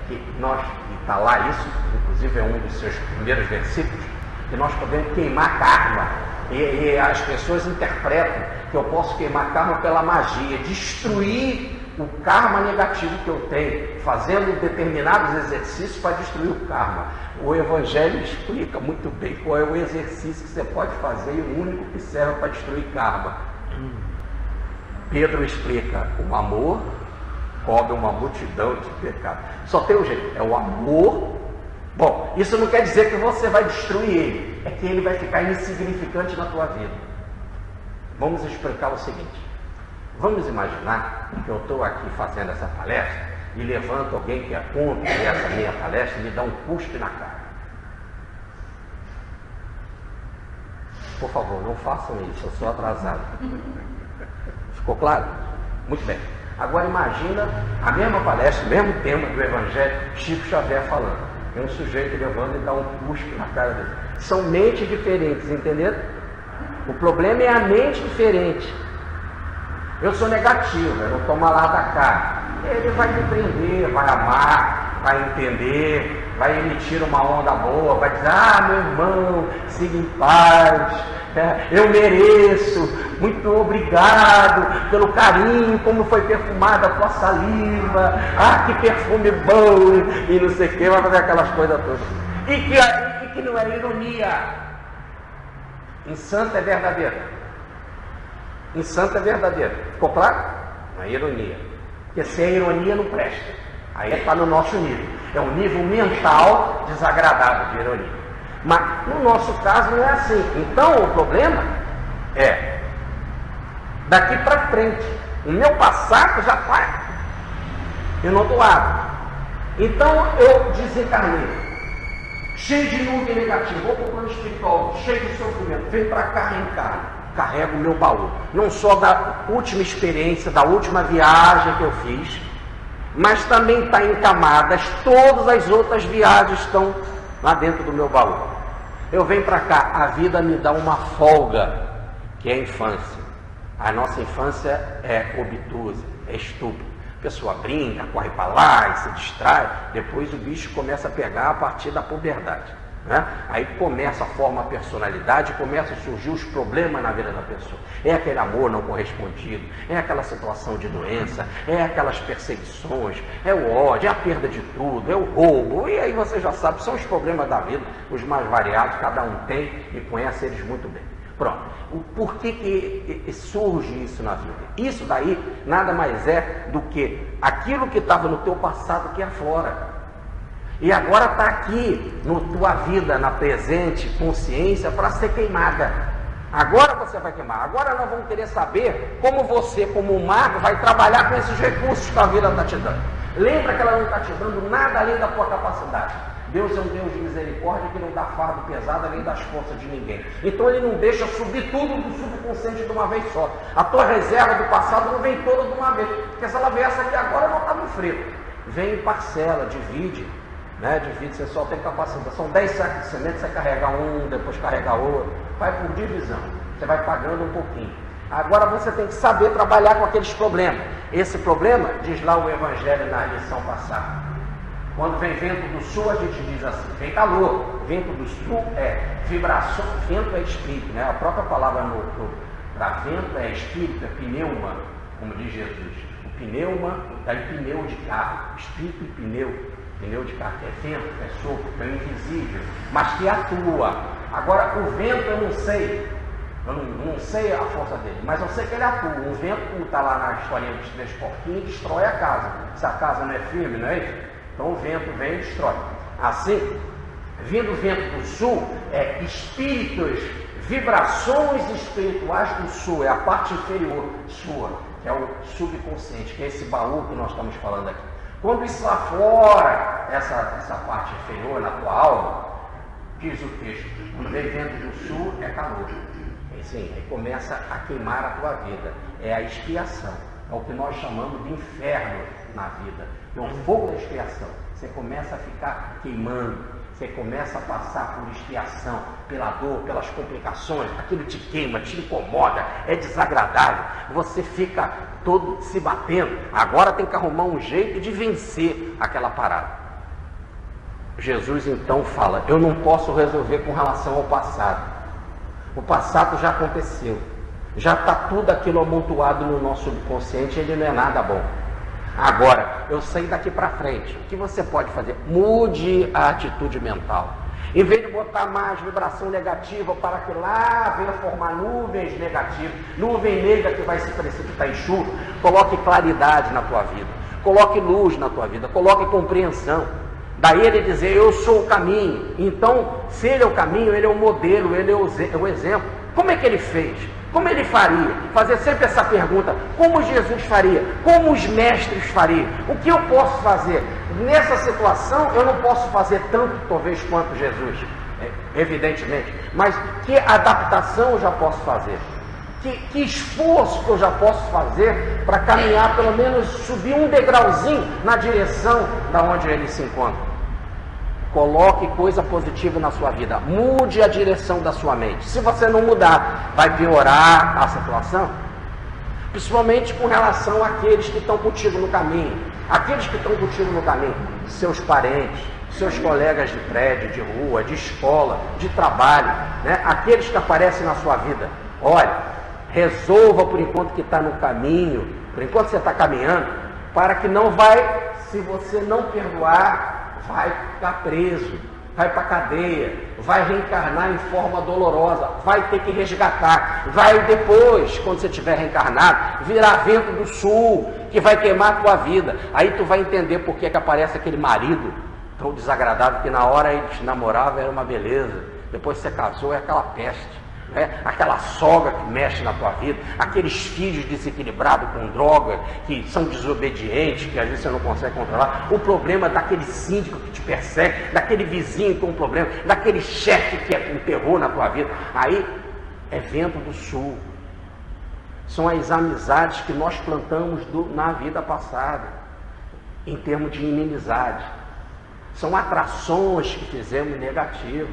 Speaker 1: que nós, e está lá isso, inclusive é um dos seus primeiros versículos, que nós podemos queimar karma, e as pessoas interpretam que eu posso queimar karma pela magia, destruir o karma negativo que eu tenho, fazendo determinados exercícios para destruir o karma. O Evangelho explica muito bem qual é o exercício que você pode fazer e o único que serve para destruir karma. Pedro explica: o amor cobre uma multidão de pecados. Só tem um jeito, é o amor. Bom, isso não quer dizer que você vai destruir ele, é que ele vai ficar insignificante na tua vida. Vamos explicar o seguinte: vamos imaginar que eu estou aqui fazendo essa palestra e levanto alguém que é contra essa minha palestra e me dá um cuspe na cara. Por favor, não façam isso, eu sou atrasado. Ficou claro? Muito bem. Agora imagina a mesma palestra, o mesmo tema do Evangelho, Chico Xavier falando. Tem um sujeito levando e dá um cuspe na cara dele. São mentes diferentes, entenderam? O problema é a mente diferente. Eu sou negativo, eu não tomo lá da cara. Ele vai compreender, vai amar, vai entender, vai emitir uma onda boa, vai dizer: ah, meu irmão, siga em paz, eu mereço, muito obrigado pelo carinho, como foi perfumada a tua saliva, ah, que perfume bom, e não sei o que, vai fazer aquelas coisas todas. E que não é ironia. Em santo é verdadeiro. Em santo é verdadeiro. Ficou claro? Não é ironia. Porque se é ironia não presta. Aí está no nosso nível. É um nível mental desagradável de ironia. Mas no nosso caso não é assim. Então o problema é daqui para frente. O meu passado já está inodoado. Então eu desencarnei, cheio de nuvem negativa, vou para o plano espiritual, cheio de sofrimento, venho para cá, reencarno. Carrego o meu baú, não só da última experiência, da última viagem que eu fiz, mas também está em camadas, todas as outras viagens estão lá dentro do meu baú. Eu venho para cá, a vida me dá uma folga, que é a infância. A nossa infância é obtusa, é estúpida. A pessoa brinca, corre para lá e se distrai, depois o bicho começa a pegar a partir da puberdade. Né? Aí começa a formar a personalidade, começam a surgir os problemas na vida da pessoa. É aquele amor não correspondido, é aquela situação de doença, é aquelas perseguições, é o ódio, é a perda de tudo, é o roubo. E aí você já sabe, são os problemas da vida, os mais variados, cada um tem e conhece eles muito bem. Pronto. Por que surge isso na vida? Isso daí nada mais é do que aquilo que estava no teu passado que aflora. E agora está aqui, na tua vida, na presente consciência, para ser queimada. Agora você vai queimar. Agora nós vamos querer saber como você, como um mago, vai trabalhar com esses recursos que a vida está te dando. Lembra que ela não está te dando nada além da tua capacidade. Deus é um Deus de misericórdia que não dá fardo pesado além das forças de ninguém. Então Ele não deixa subir tudo do subconsciente de uma vez só. A tua reserva do passado não vem toda de uma vez. Porque se ela viesse aqui agora, não está no frio. Vem em parcela, divide. Divide, você só tem capacidade. São 10 sacos de semente, você carrega um, depois carrega outro. Vai por divisão. Você vai pagando um pouquinho. Agora você tem que saber trabalhar com aqueles problemas. Esse problema, diz lá o Evangelho na lição passada. Quando vem vento do sul, a gente diz assim: vem calor. Vento do sul é vibração, vento é espírito. A própria palavra para vento é espírito, é pneuma, como diz Jesus. O pneuma, daí pneu de carro, espírito e pneu. Pneu de carro, que é vento, que é sopro, que é invisível, mas que atua. Agora, o vento eu não sei a força dele, mas eu sei que ele atua. Um vento, como está lá na historinha dos 3 porquinhos, destrói a casa. Se a casa não é firme, não é isso? Então o vento vem e destrói. Assim, vindo o vento do sul, é espíritos, vibrações espirituais do sul, é a parte inferior sua, que é o subconsciente, que é esse baú que nós estamos falando aqui. Quando isso aflora essa parte inferior na tua alma, diz o texto, quando vem vento do sul é calor. Assim, aí começa a queimar a tua vida. É a expiação. É o que nós chamamos de inferno na vida. É um fogo da expiação. Você começa a ficar queimando. Você começa a passar por expiação, pela dor, pelas complicações, aquilo te queima, te incomoda, é desagradável, você fica todo se batendo. Agora tem que arrumar um jeito de vencer aquela parada. Jesus então fala: eu não posso resolver com relação ao passado. O passado já aconteceu, já está tudo aquilo amontoado no nosso subconsciente, ele não é nada bom. Agora, eu sei daqui para frente. O que você pode fazer? Mude a atitude mental. Em vez de botar mais vibração negativa para que lá venha formar nuvens negativas, nuvem negra que vai se precipitar em chuva, coloque claridade na tua vida, coloque luz na tua vida, coloque compreensão. Daí ele dizer, eu sou o caminho. Então, se ele é o caminho, ele é o modelo, ele é o exemplo. Como é que ele fez? Como ele faria? Fazer sempre essa pergunta, como Jesus faria? Como os mestres fariam? O que eu posso fazer? Nessa situação, eu não posso fazer tanto, talvez, quanto Jesus, evidentemente. Mas que adaptação eu já posso fazer? Que esforço que eu já posso fazer para caminhar, pelo menos subir um degrauzinho na direção da onde ele se encontra? Coloque coisa positiva na sua vida. Mude a direção da sua mente. Se você não mudar, vai piorar a situação. Principalmente com relação àqueles que estão contigo no caminho. Aqueles que estão contigo no caminho, seus parentes, seus colegas de prédio, de rua, de escola, de trabalho, né? Aqueles que aparecem na sua vida. Olha, resolva por enquanto que está no caminho, por enquanto você está caminhando, para que não vai, se você não perdoar, vai ficar preso, vai para a cadeia, vai reencarnar em forma dolorosa, vai ter que resgatar, vai depois, quando você estiver reencarnado, virar vento do sul, que vai queimar a tua vida. Aí tu vai entender por que aparece aquele marido tão desagradável, que na hora eles namoravam era uma beleza, depois você casou é aquela peste. Aquela sogra que mexe na tua vida, aqueles filhos desequilibrados com droga, que são desobedientes, que às vezes você não consegue controlar, o problema daquele síndico que te persegue, daquele vizinho com um problema, daquele chefe que é um terror na tua vida. Aí é vento do sul. São as amizades que nós plantamos na vida passada, em termos de inimizade. São atrações que fizemos negativo,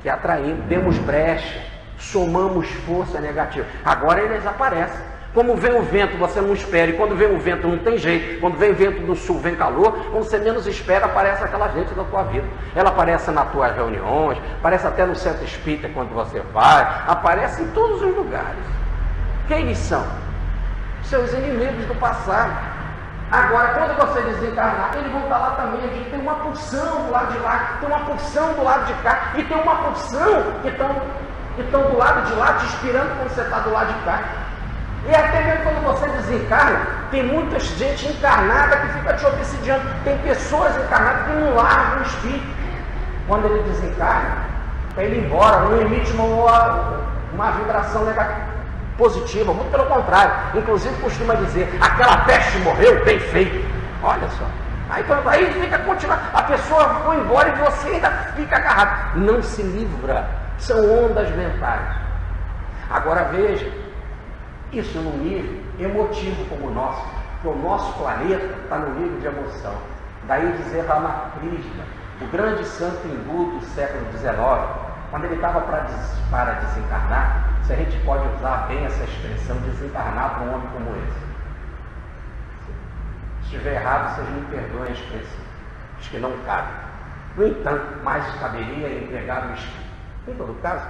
Speaker 1: que atraímos, demos brecha, somamos força negativa. Agora eles aparecem. Como vem o vento, você não espera. E quando vem o vento, não tem jeito. Quando vem o vento do sul, vem calor. Quando você menos espera, aparece aquela gente da tua vida. Ela aparece nas tuas reuniões, aparece até no centro espírita quando você vai, aparece em todos os lugares. Quem eles são? Seus inimigos do passado. Agora, quando você desencarnar, eles vão estar lá também. A gente tem uma porção do lado de lá, tem uma porção do lado de cá, e tem uma porção que estão do lado de lá, te inspirando quando você está do lado de cá. E até mesmo quando você desencarna, tem muita gente encarnada que fica te obsidiando. Tem pessoas encarnadas que não largam o espírito. Quando ele desencarna, para ele ir embora, não emite uma vibração negativa. Positiva, muito pelo contrário. Inclusive costuma dizer, aquela peste morreu, bem feito. Olha só. Aí fica continuando. A pessoa foi embora e você ainda fica agarrado. Não se livra. São ondas mentais. Agora veja, isso num nível emotivo como o nosso, porque o nosso planeta está no nível de emoção. Daí dizer Ramakrishna, o grande santo hindu do século XIX, quando ele estava para desencarnar, se a gente pode usar bem essa expressão, desencarnar para um homem como esse. Se estiver errado, vocês me perdoem a expressão. Acho que não cabe. No entanto, mais caberia entregar o espírito. Em todo caso,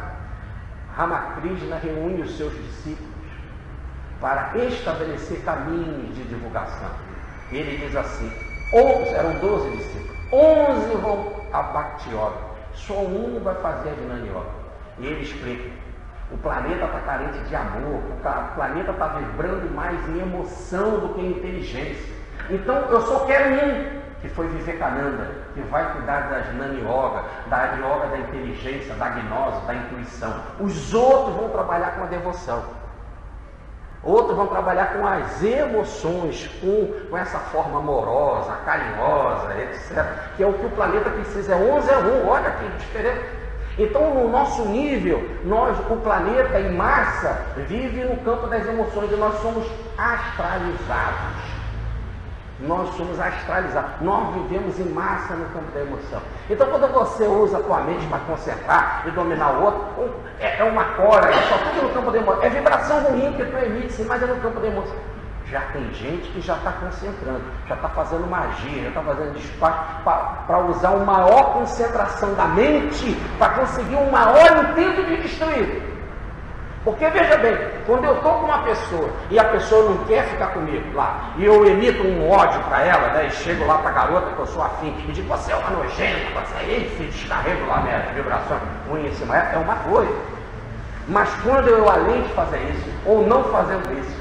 Speaker 1: Ramakrishna reúne os seus discípulos para estabelecer caminhos de divulgação. Ele diz assim, eram 12 discípulos, 11 vão a Bhakti Yoga, só um vai fazer a Jnana Yoga. E ele explica, o planeta está carente de amor, o planeta está vibrando mais em emoção do que em inteligência. Então eu só quero um, que foi Vivekananda, que vai cuidar da Jnana Yoga, da Yoga da inteligência, da gnose, da intuição. Os outros vão trabalhar com a devoção. Outros vão trabalhar com as emoções, com essa forma amorosa, carinhosa, etc. Que é o que o planeta precisa. É 11 a 1, olha que diferente. Então, no nosso nível, o planeta em massa vive no campo das emoções e nós somos astralizados. Nós somos astralizados. Nós vivemos em massa no campo da emoção. Então, quando você usa a tua mente para concentrar e dominar o outro, é uma cora, é só tudo no campo da emoção. É vibração ruim que tu emite, sim, mas é no campo da emoção. Já tem gente que já está concentrando, já está fazendo magia, já está fazendo despacho para usar uma maior concentração da mente para conseguir um maior intento de destruir. Porque veja bem, quando eu estou com uma pessoa e a pessoa não quer ficar comigo lá, e eu emito um ódio para ela, né, e chego lá para a garota que eu sou afim, e digo, você é uma nojenta, você é isso, e descarrego lá minhas vibrações ruins em cima, é uma coisa. Mas quando eu, além de fazer isso, ou não fazendo isso,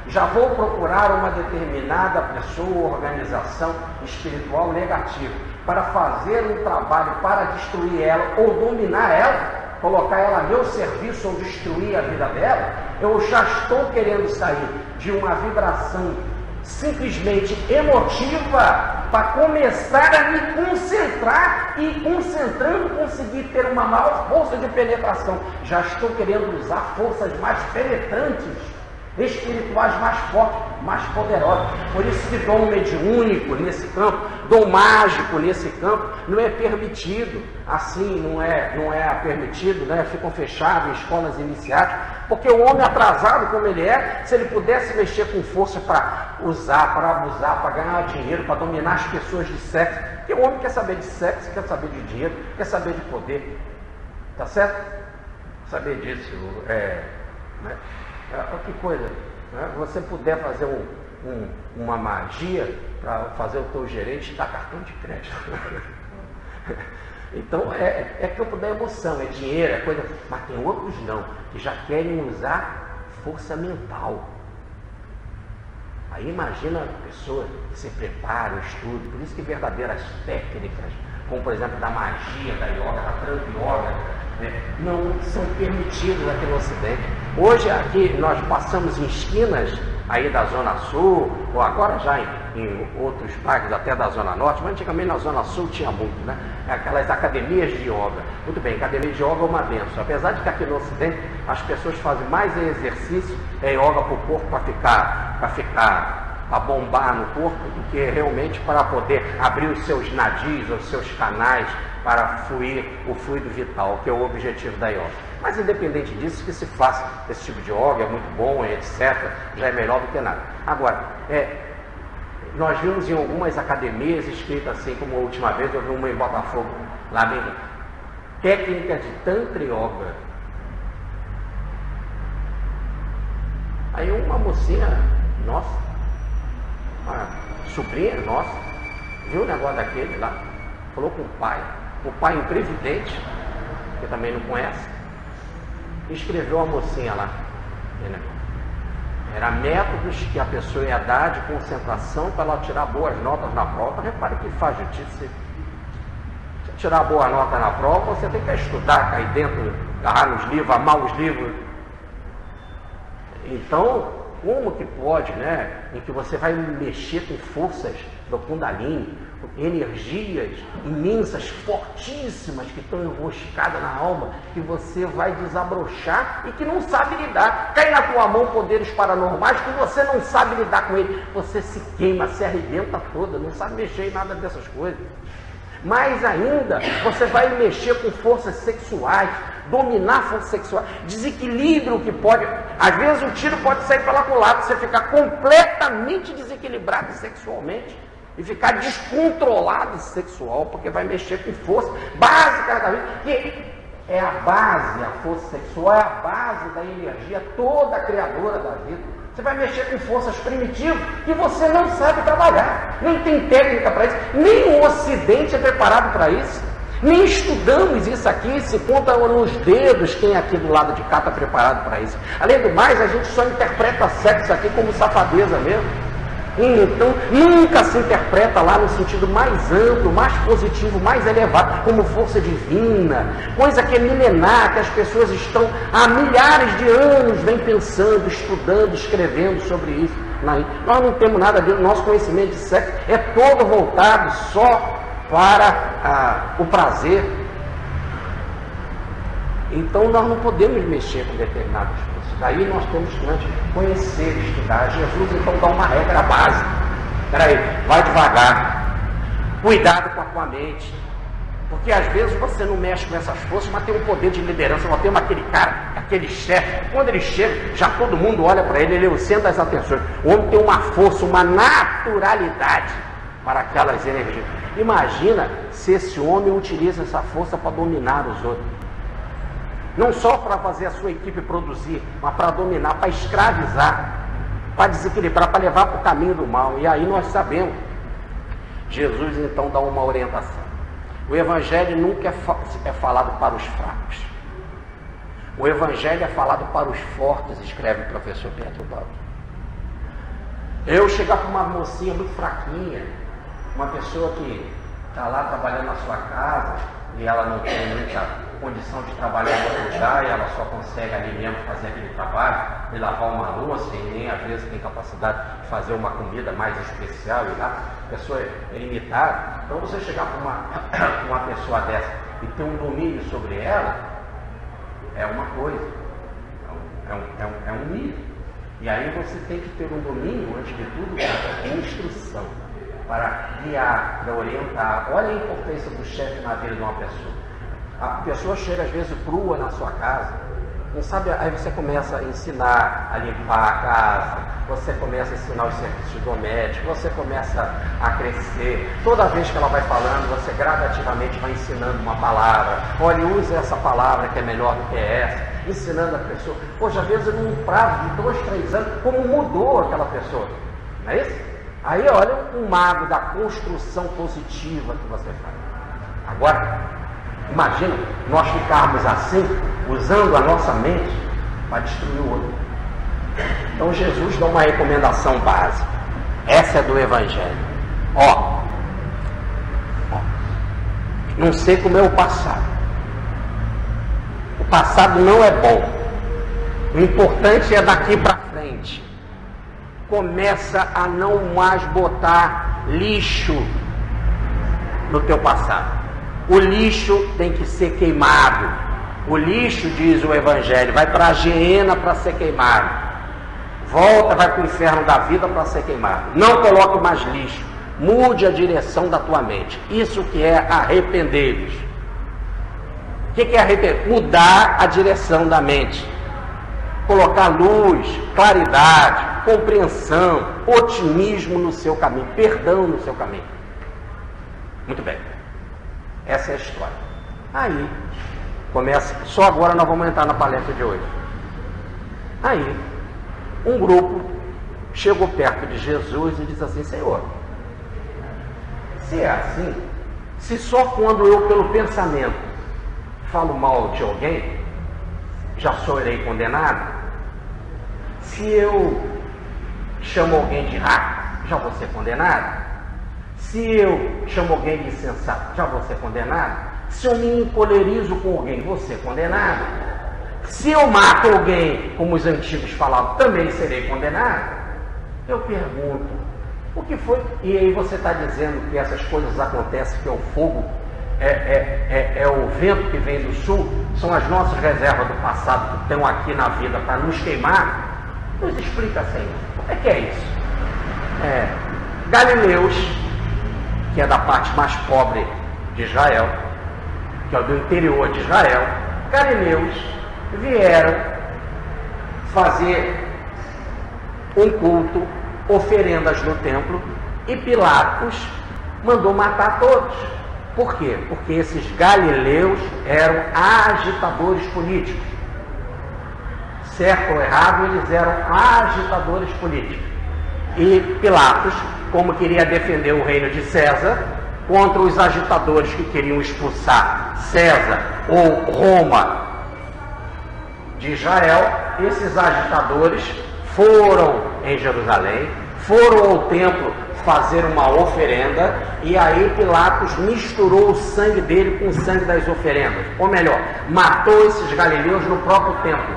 Speaker 1: já vou procurar uma determinada pessoa, organização espiritual negativa, para fazer um trabalho para destruir ela ou dominar ela, colocar ela a meu serviço ou destruir a vida dela, eu já estou querendo sair de uma vibração simplesmente emotiva para começar a me concentrar e, concentrando, conseguir ter uma maior força de penetração. Já estou querendo usar forças mais penetrantes, espirituais mais fortes, mais poderosas. Por isso que dom mediúnico nesse campo, dom mágico nesse campo, não é permitido. Assim não é permitido, né? Ficam fechados em escolas iniciáticas, porque o homem atrasado como ele é, se ele pudesse mexer com força para usar, para abusar, para ganhar dinheiro, para dominar as pessoas de sexo, porque o homem quer saber de sexo, quer saber de dinheiro, quer saber de poder, tá certo? Saber disso, né? Que coisa, né? Você puder fazer uma magia para fazer o teu gerente dar cartão de crédito. Então é campo da emoção, é dinheiro, é coisa. Mas tem outros não, que já querem usar força mental. Aí imagina a pessoa que se prepara, estuda, por isso que verdadeiras técnicas, como por exemplo da magia, da yoga, da Trans-Yoga, não são permitidos aqui no Ocidente. Hoje aqui nós passamos em esquinas aí da Zona Sul, ou agora já em outros parques até da Zona Norte, mas antigamente na Zona Sul tinha muito, né? Aquelas academias de yoga. Muito bem, academia de yoga é uma benção. Apesar de que aqui no Ocidente as pessoas fazem mais exercício, yoga para o corpo, para bombar no corpo, do que realmente para poder abrir os seus nadis, os seus canais, para fluir o fluido vital, que é o objetivo da yoga. Mas independente disso, que se faça esse tipo de yoga, é muito bom, etc., já é melhor do que nada. Agora, nós vimos em algumas academias escritas assim, como a última vez, eu vi uma em Botafogo, lá mesmo, técnica de Tantra Yoga. Aí uma mocinha, nossa, uma sobrinha nossa, viu o negócio daquele lá, falou com o pai imprevidente, que também não conhece, e escreveu a mocinha lá. Era métodos que a pessoa ia dar de concentração para ela tirar boas notas na prova. Repare que faz justiça. Se tirar boa nota na prova, você tem que estudar, cair dentro, agarrar nos livros, amar os livros. Então, como que pode, né, em que você vai mexer com forças do Kundalini, energias imensas, fortíssimas, que estão enroscadas na alma, que você vai desabrochar e que não sabe lidar. Cai na tua mão poderes paranormais que você não sabe lidar com ele. Você se queima, se arrebenta toda, não sabe mexer em nada dessas coisas. Mais ainda, você vai mexer com forças sexuais, dominar forças sexuais, desequilíbrio que pode... Às vezes o tiro pode sair pela culatra, você ficar completamente desequilibrado sexualmente e ficar descontrolado sexual, porque vai mexer com força básica da vida, que é a base, a força sexual é a base da energia toda criadora da vida. Você vai mexer com forças primitivas que você não sabe trabalhar, nem tem técnica para isso, nem o Ocidente é preparado para isso, nem estudamos isso aqui, se conta nos dedos quem aqui do lado de cá está preparado para isso. Além do mais, a gente só interpreta sexo aqui como safadeza mesmo. Então, nunca se interpreta lá no sentido mais amplo, mais positivo, mais elevado, como força divina, coisa que é milenar, que as pessoas estão há milhares de anos vem pensando, estudando, escrevendo sobre isso. Nós não temos nada disso, nosso conhecimento de sexo é todo voltado só para o prazer. Então nós não podemos mexer com determinadas coisas. Daí nós temos que antes conhecer, estudar. Jesus então dá uma regra básica. Peraí, vai devagar. Cuidado com a tua mente. Porque às vezes você não mexe com essas forças, mas tem um poder de liderança. Nós temos aquele cara, aquele chefe. Quando ele chega, já todo mundo olha para ele, ele é o centro das atenções. O homem tem uma força, uma naturalidade para aquelas energias. Imagina se esse homem utiliza essa força para dominar os outros. Não só para fazer a sua equipe produzir, mas para dominar, para escravizar, para desequilibrar, para levar para o caminho do mal. E aí nós sabemos. Jesus então dá uma orientação. O Evangelho nunca é falado para os fracos. O Evangelho é falado para os fortes, escreve o professor Pedro Baldo. Eu chegar para uma mocinha muito fraquinha, uma pessoa que está lá trabalhando na sua casa e ela não tem muita condição de trabalhar em outro lugar e ela só consegue ali mesmo fazer aquele trabalho e lavar uma louça e nem às vezes tem capacidade de fazer uma comida mais especial e lá, a pessoa é limitada. Então você chegar para uma pessoa dessa e ter um domínio sobre ela é uma coisa, é um nível. E aí você tem que ter um domínio, antes de tudo, para instrução, para guiar, para orientar. Olha a importância do chefe na vida de uma pessoa. A pessoa chega às vezes crua na sua casa, não sabe, aí você começa a ensinar a limpar a casa, você começa a ensinar os serviços domésticos, você começa a crescer. Toda vez que ela vai falando, você gradativamente vai ensinando uma palavra. Olha, use essa palavra que é melhor do que essa, ensinando a pessoa. Poxa, às vezes num prazo de 2, 3 anos, como mudou aquela pessoa, não é isso? Aí olha um mago da construção positiva que você faz. Agora, imagina nós ficarmos assim, usando a nossa mente para destruir o outro. Então Jesus dá uma recomendação básica. Essa é do Evangelho. Ó, não sei como é o passado. O passado não é bom. O importante é daqui para frente. Começa a não mais botar lixo no teu passado. O lixo tem que ser queimado. O lixo, diz o Evangelho, vai para a geena para ser queimado. Volta, vai para o inferno da vida para ser queimado. Não coloque mais lixo. Mude a direção da tua mente. Isso que é arrepender-vos. O que é arrepender? Mudar a direção da mente. Colocar luz, claridade, compreensão, otimismo no seu caminho, perdão no seu caminho. Muito bem. Essa é a história. Aí, começa, só agora nós vamos entrar na palestra de hoje. Aí, um grupo chegou perto de Jesus e disse assim: Senhor, se é assim, se só quando eu pelo pensamento falo mal de alguém, já serei condenado? Se eu chamo alguém de rato, já vou ser condenado? Se eu chamo alguém de insensato, já vou ser condenado? Se eu me encolerizo com alguém, vou ser condenado? Se eu mato alguém, como os antigos falavam, também serei condenado? Eu pergunto, o que foi? E aí você está dizendo que essas coisas acontecem, que é o fogo, é o vento que vem do sul, são as nossas reservas do passado que estão aqui na vida para nos queimar? Nos explica, Senhor, como é que é isso? Galileus, que é da parte mais pobre de Israel, que é do interior de Israel, galileus vieram fazer um culto, oferendas no templo, e Pilatos mandou matar todos. Por quê? Porque esses galileus eram agitadores políticos. Certo ou errado, eles eram agitadores políticos. E Pilatos, como queria defender o reino de César, contra os agitadores que queriam expulsar César ou Roma de Israel, esses agitadores foram em Jerusalém, foram ao templo fazer uma oferenda, e aí Pilatos misturou o sangue dele com o sangue das oferendas, ou melhor, matou esses galileus no próprio templo.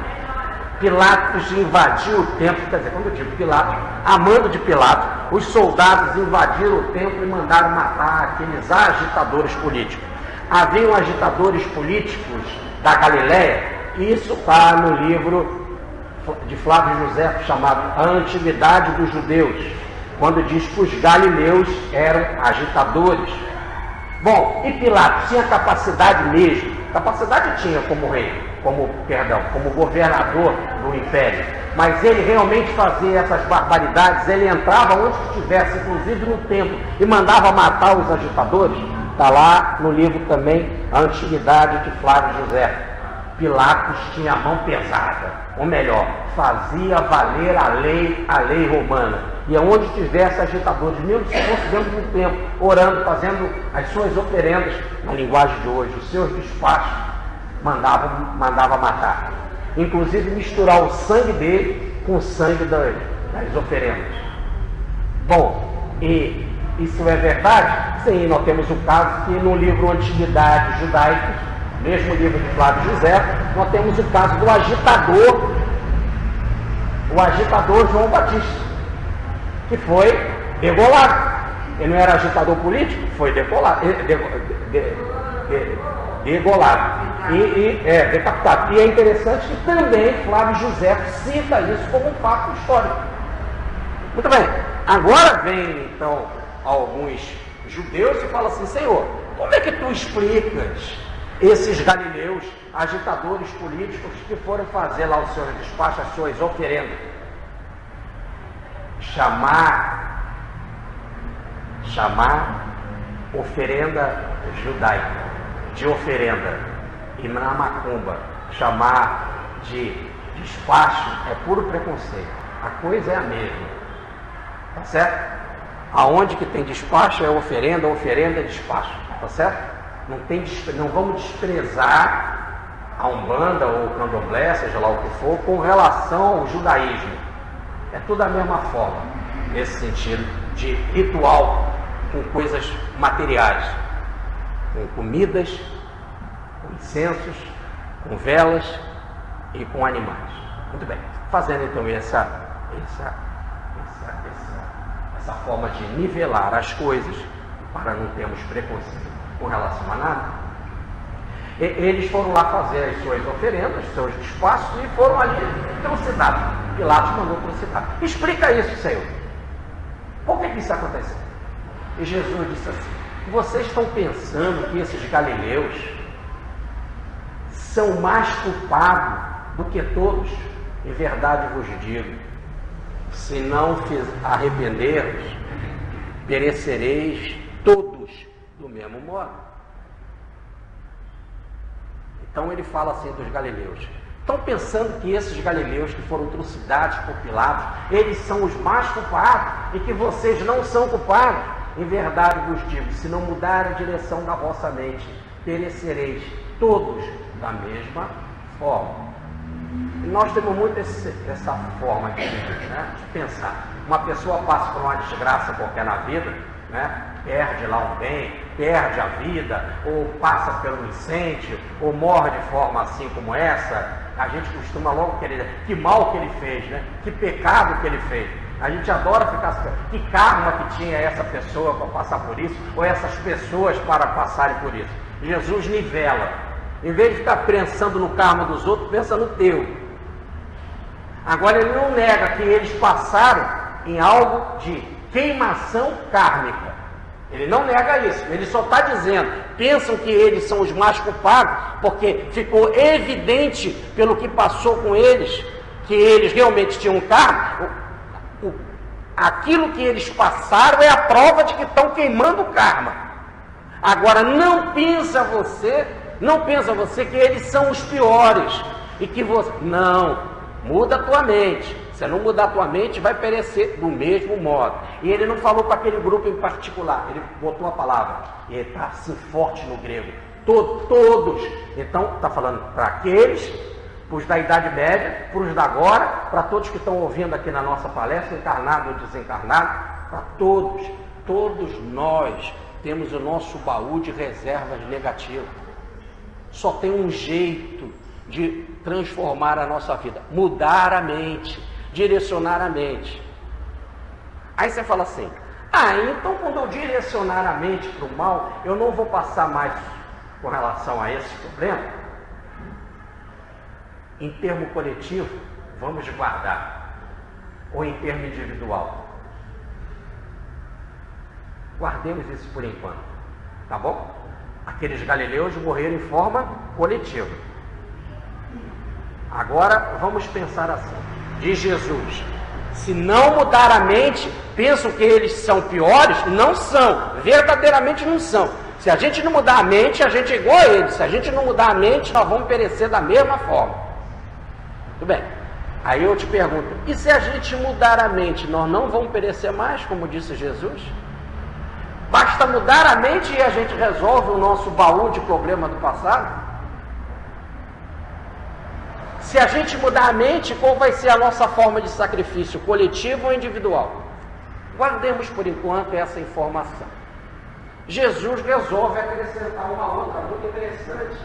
Speaker 1: Pilatos invadiu o templo, quer dizer, quando eu digo Pilatos, amando de Pilatos, os soldados invadiram o templo e mandaram matar aqueles agitadores políticos. Haviam agitadores políticos da Galileia, e isso está no livro de Flávio José, chamado A Antiguidade dos Judeus, quando diz que os galileus eram agitadores. Bom, e Pilatos tinha capacidade mesmo, capacidade tinha como rei, como governador do império, mas ele realmente fazia essas barbaridades, ele entrava onde estivesse, inclusive no templo, e mandava matar os agitadores. Está lá no livro também, A Antiguidade de Flávio José. Pilatos tinha a mão pesada, ou melhor, fazia valer a lei romana. E aonde tivesse agitadores, mesmo se fosse dentro do templo, orando, fazendo as suas oferendas, na linguagem de hoje, os seus despachos, mandava matar. Inclusive misturar o sangue dele com o sangue das oferendas. Bom, e isso é verdade? Sim, nós temos o caso que no livro Antiguidades Judaicas, mesmo livro de Flávio José, nós temos o caso do agitador João Batista, que foi degolado. Ele não era agitador político, foi degolado e decapitado. E é interessante que também Flávio José cita isso como um fato histórico. Muito bem, agora vem então alguns judeus e falam assim: Senhor, como é que tu explicas esses galileus, agitadores políticos que foram fazer lá os seus despachos, as suas oferendas? Chamar oferenda judaica de oferenda, e na macumba chamar de despacho é puro preconceito. A coisa é a mesma, tá certo? Aonde que tem despacho é oferenda, oferenda é despacho, tá certo? Não vamos desprezar a Umbanda ou o Candomblé, seja lá o que for, com relação ao judaísmo. É tudo a mesma forma, nesse sentido de ritual com coisas materiais, com comidas, com incensos, com velas e com animais. Muito bem, fazendo então essa forma de nivelar as coisas para não termos preconceito com relação a nada, eles foram lá fazer as suas oferendas, seus despachos, e foram ali trucidados. Pilatos mandou trucidar. Explica isso, Senhor. Por que isso aconteceu? E Jesus disse assim: vocês estão pensando que esses galileus são mais culpados do que todos? Em verdade vos digo, se não arrependermos, perecereis todos do mesmo modo. Então ele fala assim dos galileus: estão pensando que esses galileus que foram trucidados por Pilatos, eles são os mais culpados e que vocês não são culpados? Em verdade vos digo, se não mudar a direção da vossa mente, perecereis todos da mesma forma. E nós temos muito essa forma de pensar. Uma pessoa passa por uma desgraça qualquer na vida, perde lá um bem, perde a vida, ou passa pelo incêndio, ou morre de forma assim como essa, a gente costuma logo querer dizer: que mal que ele fez, que pecado que ele fez. A gente adora ficar assim: que karma que tinha essa pessoa para passar por isso, ou essas pessoas para passarem por isso. Jesus nivela. Em vez de ficar pensando no karma dos outros, pensa no teu. Agora ele não nega que eles passaram em algo de queimação kármica. Ele não nega isso. Ele só está dizendo: pensam que eles são os mais culpados, porque ficou evidente pelo que passou com eles, que eles realmente tinham karma. Aquilo que eles passaram é a prova de que estão queimando o karma. Agora não pensa você que eles são os piores e que você... Não, muda a tua mente. Se não mudar a tua mente, vai perecer do mesmo modo. E ele não falou para aquele grupo em particular, ele botou a palavra, e ele está assim forte no grego: todos. Então está falando para aqueles, para os da Idade Média, para os da agora, para todos que estão ouvindo aqui na nossa palestra, encarnado ou desencarnado, para todos. Todos nós temos o nosso baú de reservas negativas. Só tem um jeito de transformar a nossa vida: mudar a mente, direcionar a mente. Aí você fala assim: então quando eu direcionar a mente para o mal, eu não vou passar mais com relação a esse problema? Em termo coletivo, vamos guardar. Ou em termo individual? Guardemos isso por enquanto, tá bom? Aqueles galileus morreram em forma coletiva. Agora vamos pensar assim: diz Jesus, se não mudar a mente, pensam que eles são piores? Não são, verdadeiramente não são. Se a gente não mudar a mente, a gente é igual a eles. Se a gente não mudar a mente, nós vamos perecer da mesma forma. Tudo bem. Aí eu te pergunto, e se a gente mudar a mente, nós não vamos perecer mais, como disse Jesus? Basta mudar a mente e a gente resolve o nosso baú de problema do passado? Se a gente mudar a mente, qual vai ser a nossa forma de sacrifício, coletivo ou individual? Guardemos por enquanto essa informação. Jesus resolve acrescentar uma outra muito interessante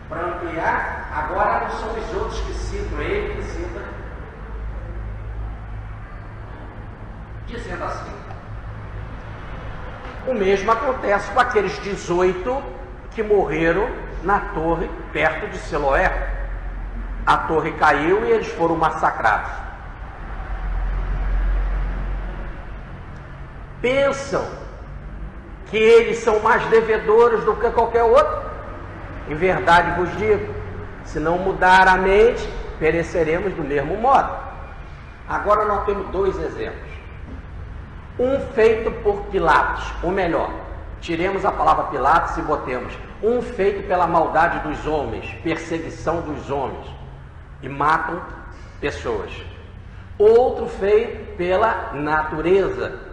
Speaker 1: para ampliar. Agora não são os outros que citam ele, que citam, dizendo assim: o mesmo acontece com aqueles 18 que morreram na torre perto de Siloé. A torre caiu e eles foram massacrados. Pensam que eles são mais devedores do que qualquer outro? Em verdade vos digo, se não mudar a mente, pereceremos do mesmo modo. Agora nós temos dois exemplos. Um feito por Pilatos, ou melhor, tiremos a palavra Pilatos e botemos um feito pela maldade dos homens, perseguição dos homens, e matam pessoas. Outro feito pela natureza.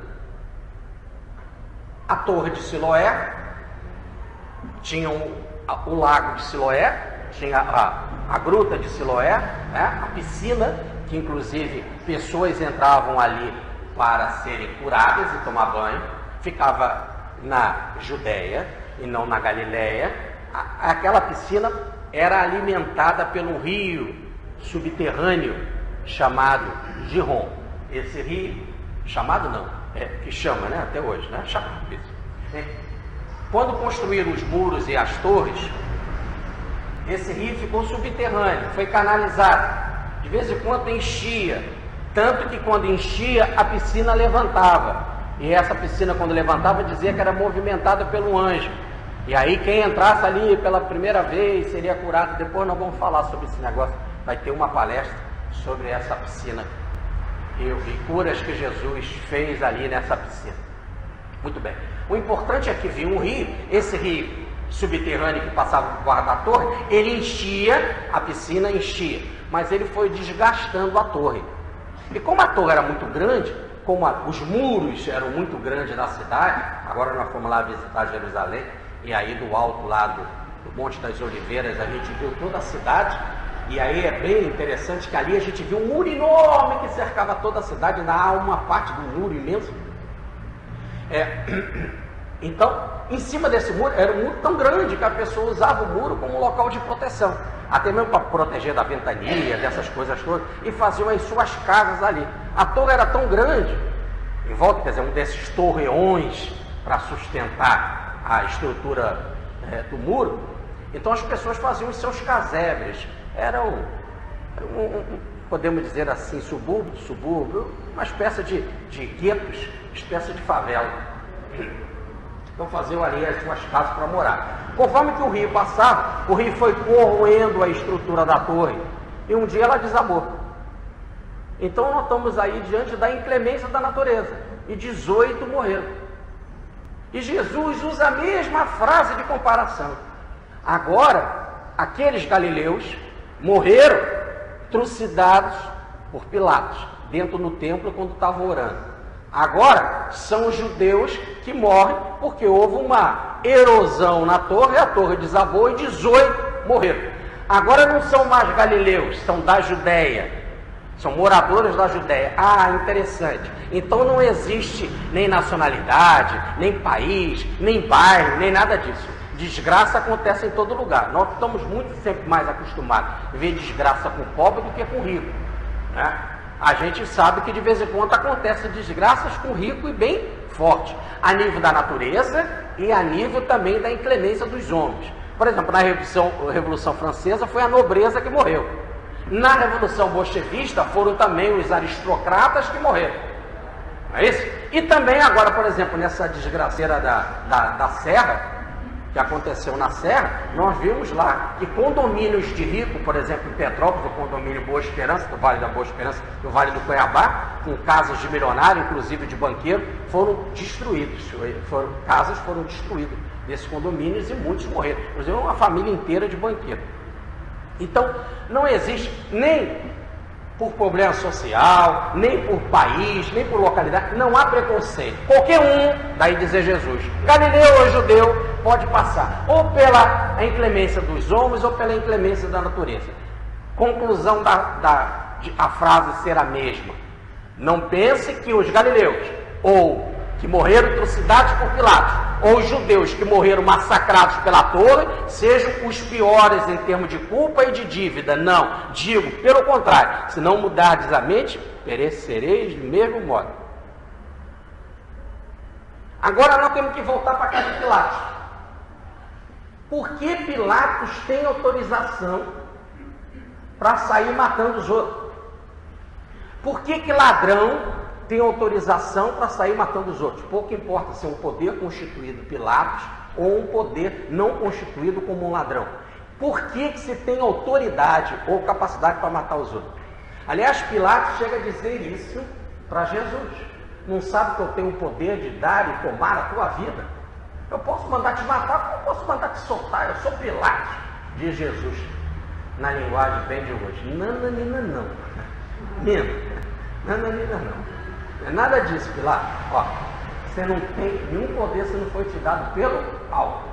Speaker 1: A torre de Siloé, tinha o lago de Siloé, tinha a gruta de Siloé, né? A piscina, que inclusive pessoas entravam ali para serem curadas e tomar banho, ficava na Judéia e não na Galiléia. Aquela piscina era alimentada pelo rio subterrâneo chamado Gihon. Esse rio, chamado não, que chama, né, até hoje, né, chamado isso. Quando construíram os muros e as torres, esse rio ficou subterrâneo, foi canalizado, de vez em quando enchia, tanto que quando enchia a piscina levantava, e essa piscina quando levantava dizia que era movimentada pelo anjo, e aí quem entrasse ali pela primeira vez seria curado. Depois nós vamos falar sobre esse negócio, vai ter uma palestra sobre essa piscina e curas que Jesus fez ali nessa piscina. Muito bem, o importante é que viu um rio, esse rio subterrâneo que passava por guarda da torre, ele enchia, a piscina enchia, mas ele foi desgastando a torre. E como a torre era muito grande, como os muros eram muito grandes da cidade, agora nós fomos lá visitar Jerusalém, e aí do alto lá do Monte das Oliveiras a gente viu toda a cidade, e aí é bem interessante que ali a gente viu um muro enorme que cercava toda a cidade, ainda há uma parte do muro imenso. Então, em cima desse muro, era um muro tão grande que a pessoa usava o muro como local de proteção, até mesmo para proteger da ventania, dessas coisas todas, e faziam as suas casas ali. A torre era tão grande, em volta, quer dizer, um desses torreões para sustentar a estrutura do muro, então as pessoas faziam os seus casebres, eram podemos dizer assim, subúrbio, uma espécie de guetos, espécie de favela. Então faziam ali as suas casas para morar. Conforme que o rio passava, o rio foi corroendo a estrutura da torre, e um dia ela desabou. Então nós estamos aí diante da inclemência da natureza, e 18 morreram. E Jesus usa a mesma frase de comparação. Agora, aqueles galileus morreram trucidados por Pilatos, dentro do templo quando estavam orando. Agora, são os judeus que morrem porque houve uma erosão na torre, a torre desabou e 18 morreram. Agora não são mais galileus, são da Judéia, são moradores da Judéia. Ah, interessante. Então não existe nem nacionalidade, nem país, nem bairro, nem nada disso. Desgraça acontece em todo lugar. Nós estamos muito sempre mais acostumados a ver desgraça com o pobre do que com o rico, né? A gente sabe que de vez em quando acontecem desgraças com o rico e bem forte, a nível da natureza e a nível também da inclemência dos homens. Por exemplo, na Revolução Francesa foi a nobreza que morreu. Na Revolução Bolchevista foram também os aristocratas que morreram. Não é isso? E também agora, por exemplo, nessa desgraceira da Serra, que aconteceu na Serra, nós vimos lá que condomínios de rico, por exemplo, em Petrópolis, o condomínio Boa Esperança, do Vale da Boa Esperança, do Vale do Cuiabá, com casas de milionário, inclusive de banqueiro, foram destruídos. Casas foram destruídas desses condomínios e muitos morreram. Inclusive uma família inteira de banqueiro. Então, não existe nem por problema social, nem por país, nem por localidade, não há preconceito. Qualquer um, daí dizer Jesus, galileu ou judeu, pode passar, ou pela inclemência dos homens, ou pela inclemência da natureza. Conclusão a frase ser a mesma. Não pense que os galileus, ou que morreram atrocidades por Pilatos, ou os judeus que morreram massacrados pela torre, sejam os piores em termos de culpa e de dívida. Não, digo, pelo contrário, se não mudardes a mente, perecereis do mesmo modo. Agora nós temos que voltar para a casa de Pilatos. Por que Pilatos tem autorização para sair matando os outros? Por que ladrão tem autorização para sair matando os outros? Pouco importa se é um poder constituído Pilatos ou um poder não constituído como um ladrão. Por que se tem autoridade ou capacidade para matar os outros? Aliás, Pilatos chega a dizer isso para Jesus. Não sabe que eu tenho o poder de dar e tomar a tua vida? Eu posso mandar te matar, como eu posso mandar te soltar? Eu sou Pilatos, diz Jesus, na linguagem bem de hoje. Nananina não. Nananina não. Não é nada disso, Pilatos. Ó, você não tem nenhum poder se não foi te dado pelo alto.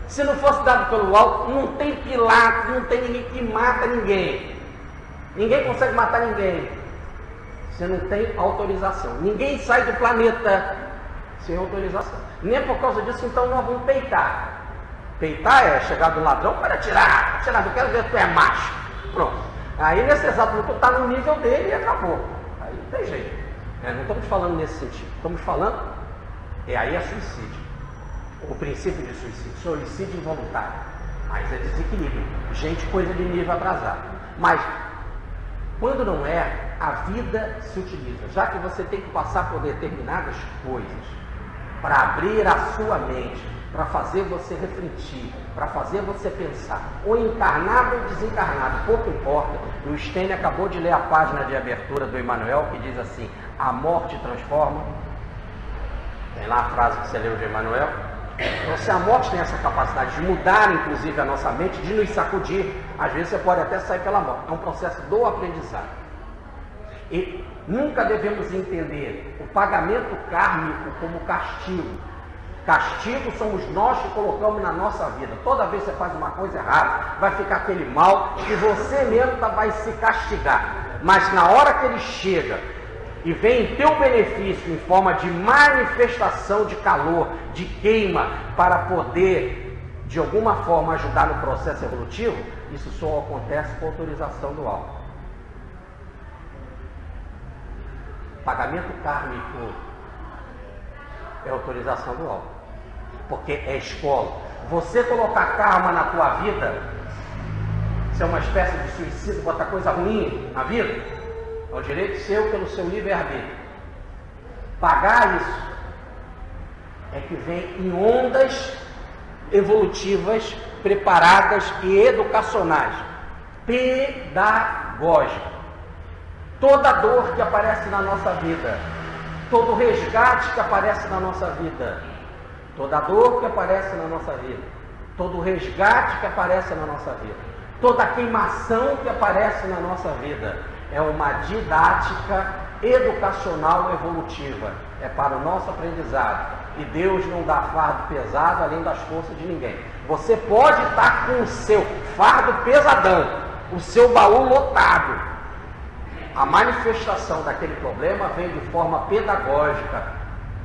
Speaker 1: Se não fosse dado pelo alto, não tem Pilatos, não tem ninguém que mata ninguém. Ninguém consegue matar ninguém. Você não tem autorização. Ninguém sai do planeta sem autorização. Nem por causa disso, então nós vamos peitar. Peitar é chegar do ladrão para tirar, eu quero ver que tu é macho. Pronto. Aí nesse exato momento tu está no nível dele e acabou. Aí não tem jeito. Não estamos falando nesse sentido. Estamos falando, aí é suicídio. O princípio de suicídio involuntário. Mas é desequilíbrio. Gente, coisa de nível atrasado. Mas, quando não é, a vida se utiliza. Já que você tem que passar por determinadas coisas para abrir a sua mente, para fazer você refletir, para fazer você pensar, ou encarnado ou desencarnado, pouco importa. O Steiner acabou de ler a página de abertura do Emmanuel, que diz assim: a morte transforma. Tem lá a frase que você leu de Emmanuel. Então, se a morte tem essa capacidade de mudar, inclusive, a nossa mente, de nos sacudir, às vezes você pode até sair pela morte. É um processo do aprendizado. E nunca devemos entender o pagamento kármico como castigo. Castigo somos nós que colocamos na nossa vida. Toda vez que você faz uma coisa errada, vai ficar aquele mal que você mesmo vai se castigar. Mas na hora que ele chega e vem em teu benefício em forma de manifestação de calor, de queima, para poder de alguma forma ajudar no processo evolutivo, isso só acontece com autorização do alto. Pagamento kármico é autorização do alto, porque é escola. Você colocar karma na tua vida, isso é uma espécie de suicídio, botar coisa ruim na vida, é o direito seu pelo seu livre-arbítrio. Pagar isso é que vem em ondas evolutivas, preparadas e educacionais, pedagógicas. Toda dor que aparece na nossa vida, todo resgate que aparece na nossa vida, toda dor que aparece na nossa vida, todo resgate que aparece na nossa vida, toda queimação que aparece na nossa vida, é uma didática educacional evolutiva, é para o nosso aprendizado. E Deus não dá fardo pesado além das forças de ninguém. Você pode estar com o seu fardo pesadão, o seu baú lotado. A manifestação daquele problema vem de forma pedagógica,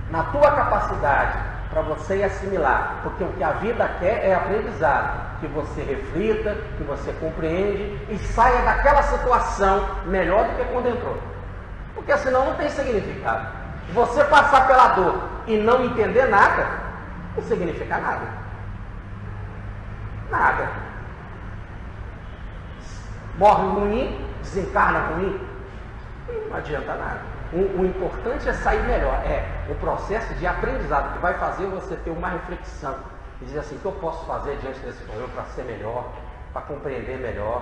Speaker 1: na tua capacidade, para você assimilar, porque o que a vida quer é aprendizado, que você reflita, que você compreende e saia daquela situação melhor do que quando entrou, porque senão não tem significado. Você passar pela dor e não entender nada, não significa nada. Nada. Morre ruim, desencarna ruim, não adianta nada. O importante é sair melhor, é o processo de aprendizado que vai fazer você ter uma reflexão, e dizer assim: o que eu posso fazer diante desse problema para ser melhor, para compreender melhor,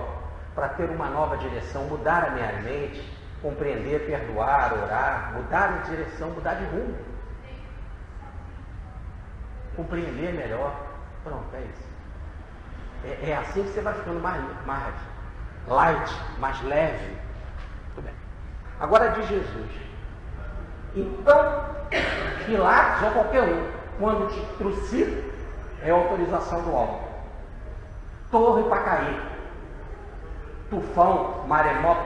Speaker 1: para ter uma nova direção, mudar a minha mente, compreender, perdoar, orar, mudar de direção, mudar de rumo, compreender melhor. Pronto, é isso. É assim que você vai ficando mais light, mais leve. Muito bem. Agora diz Jesus: então, Pilatos ou qualquer um, quando te crucifica, é autorização do alto. Torre para cair, tufão, maremoto,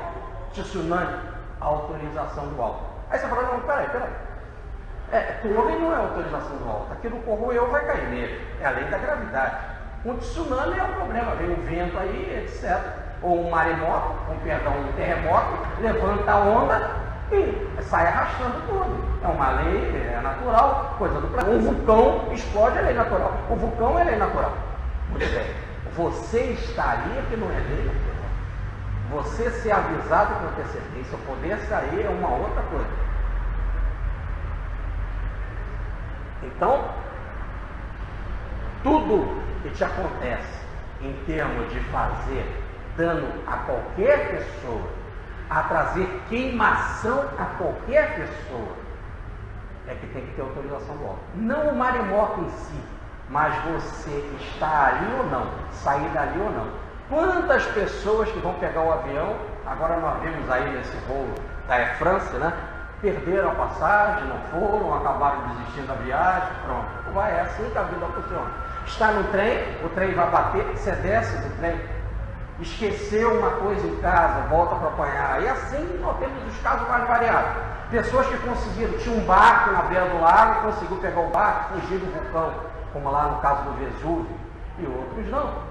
Speaker 1: tsunami, autorização do alto. Aí você fala: não, peraí. Torre não é autorização do alto. Aquilo corroeu, vai cair nele. É a lei da gravidade. Um tsunami é um problema, vem um vento aí, etc. Ou um maremoto, um terremoto, levanta a onda e sai arrastando tudo. É uma lei, é natural, coisa do planeta. Um vulcão explode, é lei natural. O vulcão é lei natural. Muito bem. Você está ali é que não é lei natural. Você ser avisado com antecedência, poder sair é uma outra coisa. Então, tudo que te acontece em termos de fazer dano a qualquer pessoa, a trazer queimação a qualquer pessoa, é que tem que ter autorização do alto. Não o maremoto em si, mas você está ali ou não, sair dali ou não. Quantas pessoas que vão pegar o avião, agora nós vimos aí nesse voo da Air France, né? Perderam a passagem, não foram, acabaram desistindo da viagem, pronto. Vai, é assim que a vida funciona. Está no trem, o trem vai bater, você desce do trem, esqueceu uma coisa em casa, volta para apanhar. E assim nós temos os casos mais variados. Pessoas que conseguiram, tinha um barco na beira do lago, conseguiu pegar o barco, fugir do vulcão, como lá no caso do Vesúvio, e outros não.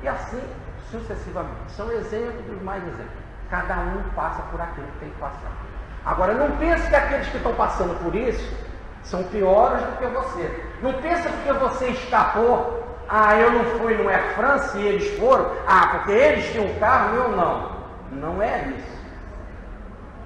Speaker 1: E assim sucessivamente. São exemplos, mais exemplos. Cada um passa por aquilo que tem que passar. Agora, não pense que aqueles que estão passando por isso são piores do que você. Não pense que porque você escapou, eu não fui no Air France e eles foram, porque eles tinham um carro, eu não. Não é isso.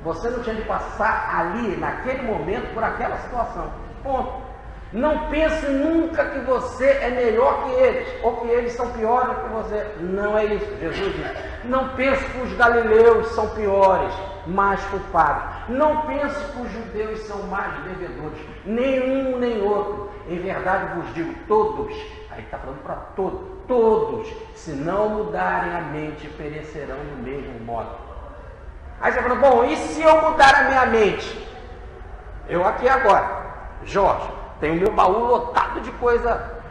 Speaker 1: Você não tinha de passar ali, naquele momento, por aquela situação. Ponto. Não pense nunca que você é melhor que eles, ou que eles são piores do que você. Não é isso. Jesus diz: não pense que os galileus são piores, mais culpados. Não pense que os judeus são mais devedores. Nenhum nem outro. Em verdade vos digo, todos, aí está falando para todos, todos, se não mudarem a mente, perecerão do mesmo modo. Aí você fala: bom, e se eu mudar a minha mente? Eu aqui agora, Jorge, tenho meu baú lotado de coisa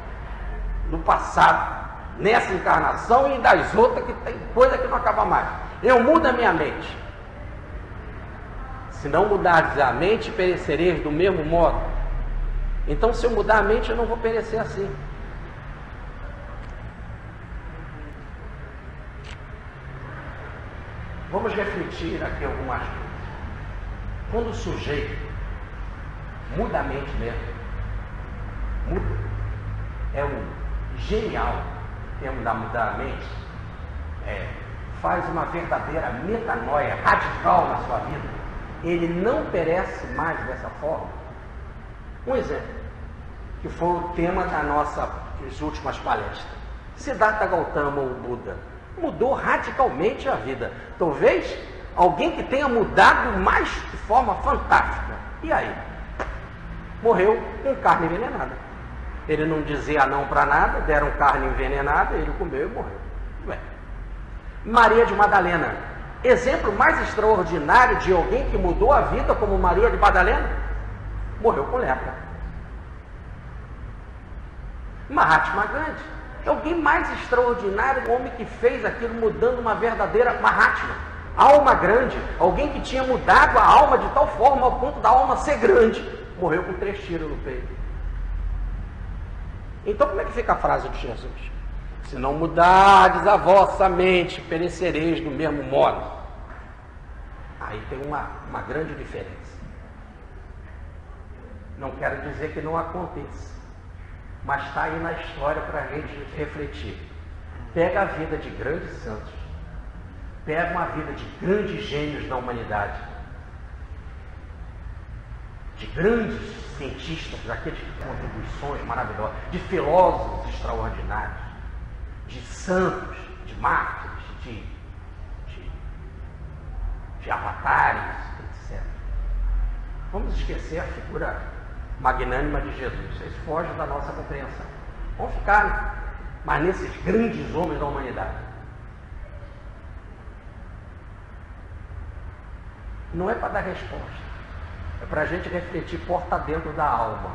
Speaker 1: do passado, nessa encarnação e das outras, que tem coisa que não acaba mais. Eu mudo a minha mente. Se não mudares a mente, perecereis do mesmo modo. Então, se eu mudar a mente, eu não vou perecer assim. Vamos refletir aqui algumas coisas. Quando o sujeito muda a mente mesmo, muda, é um genial termo da mudar a mente, faz uma verdadeira metanoia radical na sua vida. Ele não perece mais dessa forma. Um exemplo, que foi o tema das nossas últimas palestras. Siddhartha Gautama, o Buda, mudou radicalmente a vida. Talvez alguém que tenha mudado mais de forma fantástica. E aí? Morreu com carne envenenada. Ele não dizia não para nada, deram carne envenenada, ele comeu e morreu. Bem, Maria de Madalena, exemplo mais extraordinário de alguém que mudou a vida como Maria de Madalena, morreu com lepra. Mahatma Gandhi, alguém mais extraordinário, um homem que fez aquilo mudando uma verdadeira Mahatma, alma grande, alguém que tinha mudado a alma de tal forma ao ponto da alma ser grande, morreu com 3 tiros no peito. Então como é que fica a frase de Jesus? Se não mudardes a vossa mente, perecereis do mesmo modo. Aí tem uma grande diferença. Não quero dizer que não aconteça, mas está aí na história para a gente refletir. Pega a vida de grandes santos, pega uma vida de grandes gênios da humanidade, de grandes cientistas, daqueles que têm contribuições maravilhosas, de filósofos extraordinários, de santos, de mártires, de avatares, etc. Vamos esquecer a figura magnânima de Jesus. Isso foge da nossa compreensão. Vamos ficar mas nesses grandes homens da humanidade. Não é para dar resposta, é para a gente refletir porta dentro da alma.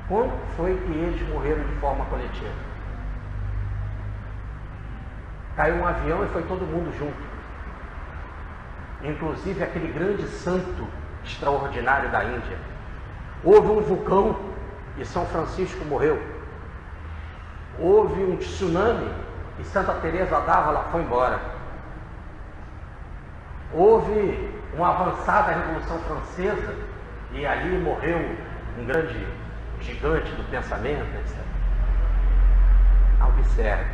Speaker 1: Quando foi que eles morreram de forma coletiva? Caiu um avião e foi todo mundo junto. Inclusive aquele grande santo extraordinário da Índia. Houve um vulcão e São Francisco morreu. Houve um tsunami e Santa Teresa d'Ávila foi embora. Houve uma avançada Revolução Francesa e ali morreu um grande gigante do pensamento, etc. Observe,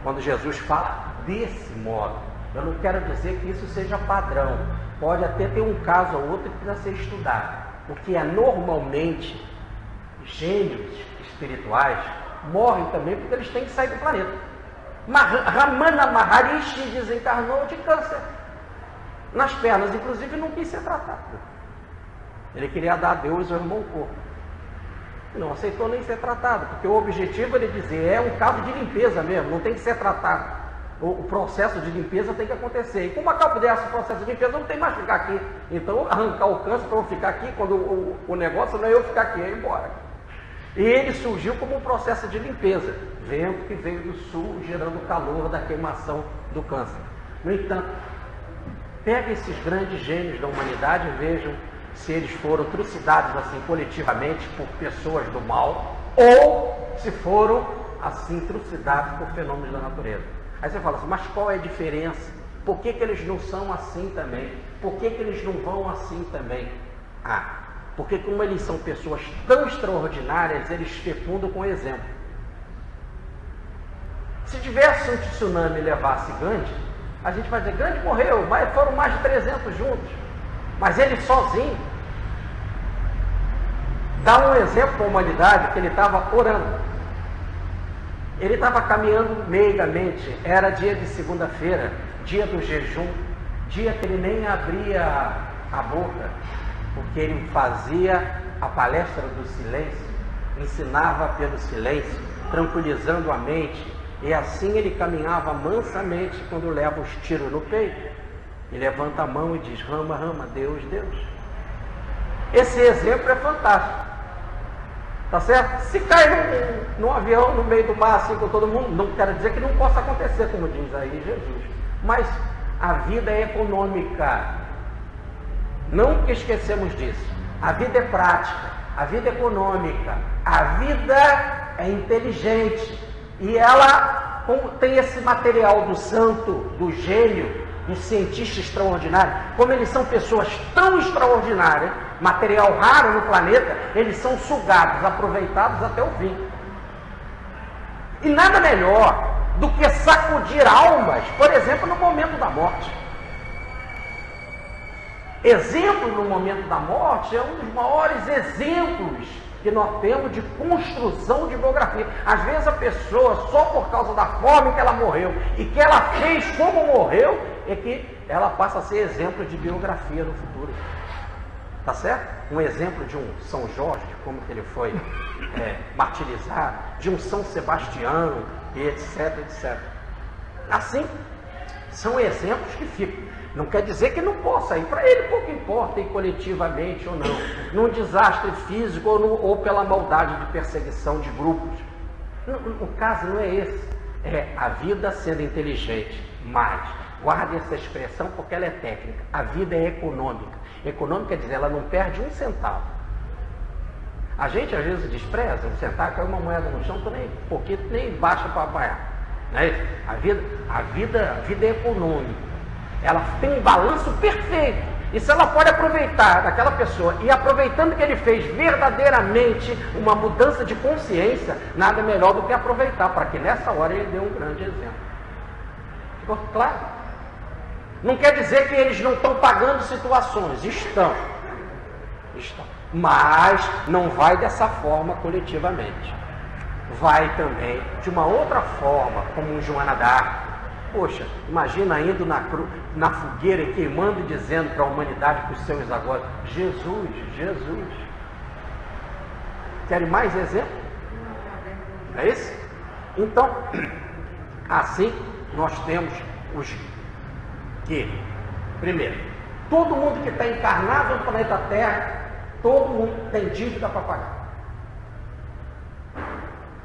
Speaker 1: quando Jesus fala desse modo, eu não quero dizer que isso seja padrão. Pode até ter um caso ou outro que precisa ser estudado. O que é normalmente gênios espirituais morrem também porque eles têm que sair do planeta. Ramana Maharishi desencarnou de câncer nas pernas, inclusive não quis ser tratado. Ele queria dar a Deus ao irmão corpo. Não aceitou nem ser tratado, porque o objetivo, ele dizer, é um caso de limpeza mesmo, não tem que ser tratado. O processo de limpeza tem que acontecer. E como acaba desse processo de limpeza, eu não tem mais ficar aqui. Então, arrancar o câncer para eu ficar aqui, quando o negócio não é eu ficar aqui, é ir embora. E ele surgiu como um processo de limpeza. Vento que veio do sul, gerando o calor da queimação do câncer. No entanto, pega esses grandes gênios da humanidade e vejam se eles foram trucidados assim coletivamente por pessoas do mal, ou se foram assim trucidados por fenômenos da natureza. Aí você fala assim, mas qual é a diferença? Por que eles não são assim também? Por que eles não vão assim também? Porque como eles são pessoas tão extraordinárias, eles fecundam com exemplo. Se tivesse um tsunami e levasse Gandhi, a gente vai dizer, Gandhi morreu, mas foram mais de 300 juntos. Mas ele sozinho dá um exemplo para a humanidade que ele estava orando. Ele estava caminhando meigamente, era dia de segunda-feira, dia do jejum, dia que ele nem abria a boca, porque ele fazia a palestra do silêncio, ensinava pelo silêncio, tranquilizando a mente, e assim ele caminhava mansamente quando leva os tiros no peito. E levanta a mão e diz, Rama, Rama, Deus, Deus. Esse exemplo é fantástico. Tá certo? Se cai num avião no meio do mar assim com todo mundo, não quero dizer que não possa acontecer, como diz aí Jesus. Mas a vida é econômica. Não que esquecemos disso. A vida é prática, a vida é econômica, a vida é inteligente. E ela tem esse material do santo, do gênio, um cientista extraordinário. Como eles são pessoas tão extraordinárias, material raro no planeta, eles são sugados, aproveitados até o fim. E nada melhor do que sacudir almas, por exemplo, no momento da morte. Exemplo no momento da morte é um dos maiores exemplos que nós temos de construção de biografia. Às vezes a pessoa, só por causa da forma em que ela morreu e que ela fez como morreu, é que ela passa a ser exemplo de biografia no futuro. Tá certo? Um exemplo de um São Jorge, como que ele foi martirizado, de um São Sebastião, e etc, etc. Assim, são exemplos que ficam. Não quer dizer que não possa ir para ele, pouco importa, ir coletivamente ou não, num desastre físico ou pela maldade de perseguição de grupos. O caso não é esse, é a vida sendo inteligente, mas, guarde essa expressão porque ela é técnica, a vida é econômica. Econômica quer dizer, ela não perde um centavo. A gente às vezes despreza, um centavo cai uma moeda no chão, porque nem baixa para apanhar. Não é isso? A vida é econômica. Ela tem um balanço perfeito. E se ela pode aproveitar daquela pessoa, e aproveitando que ele fez verdadeiramente uma mudança de consciência, nada melhor do que aproveitar, para que nessa hora ele dê um grande exemplo. Ficou claro? Não quer dizer que eles não estão pagando situações. Estão. Mas não vai dessa forma coletivamente. Vai também de uma outra forma, como um Joana d'Arc. Poxa, imagina indo na fogueira e queimando e dizendo para a humanidade, para os seus agora, Jesus, Jesus. Querem mais exemplo? É isso? Então, assim, nós temos os que, primeiro, todo mundo que está encarnado no planeta Terra, todo mundo tem dívida para pagar.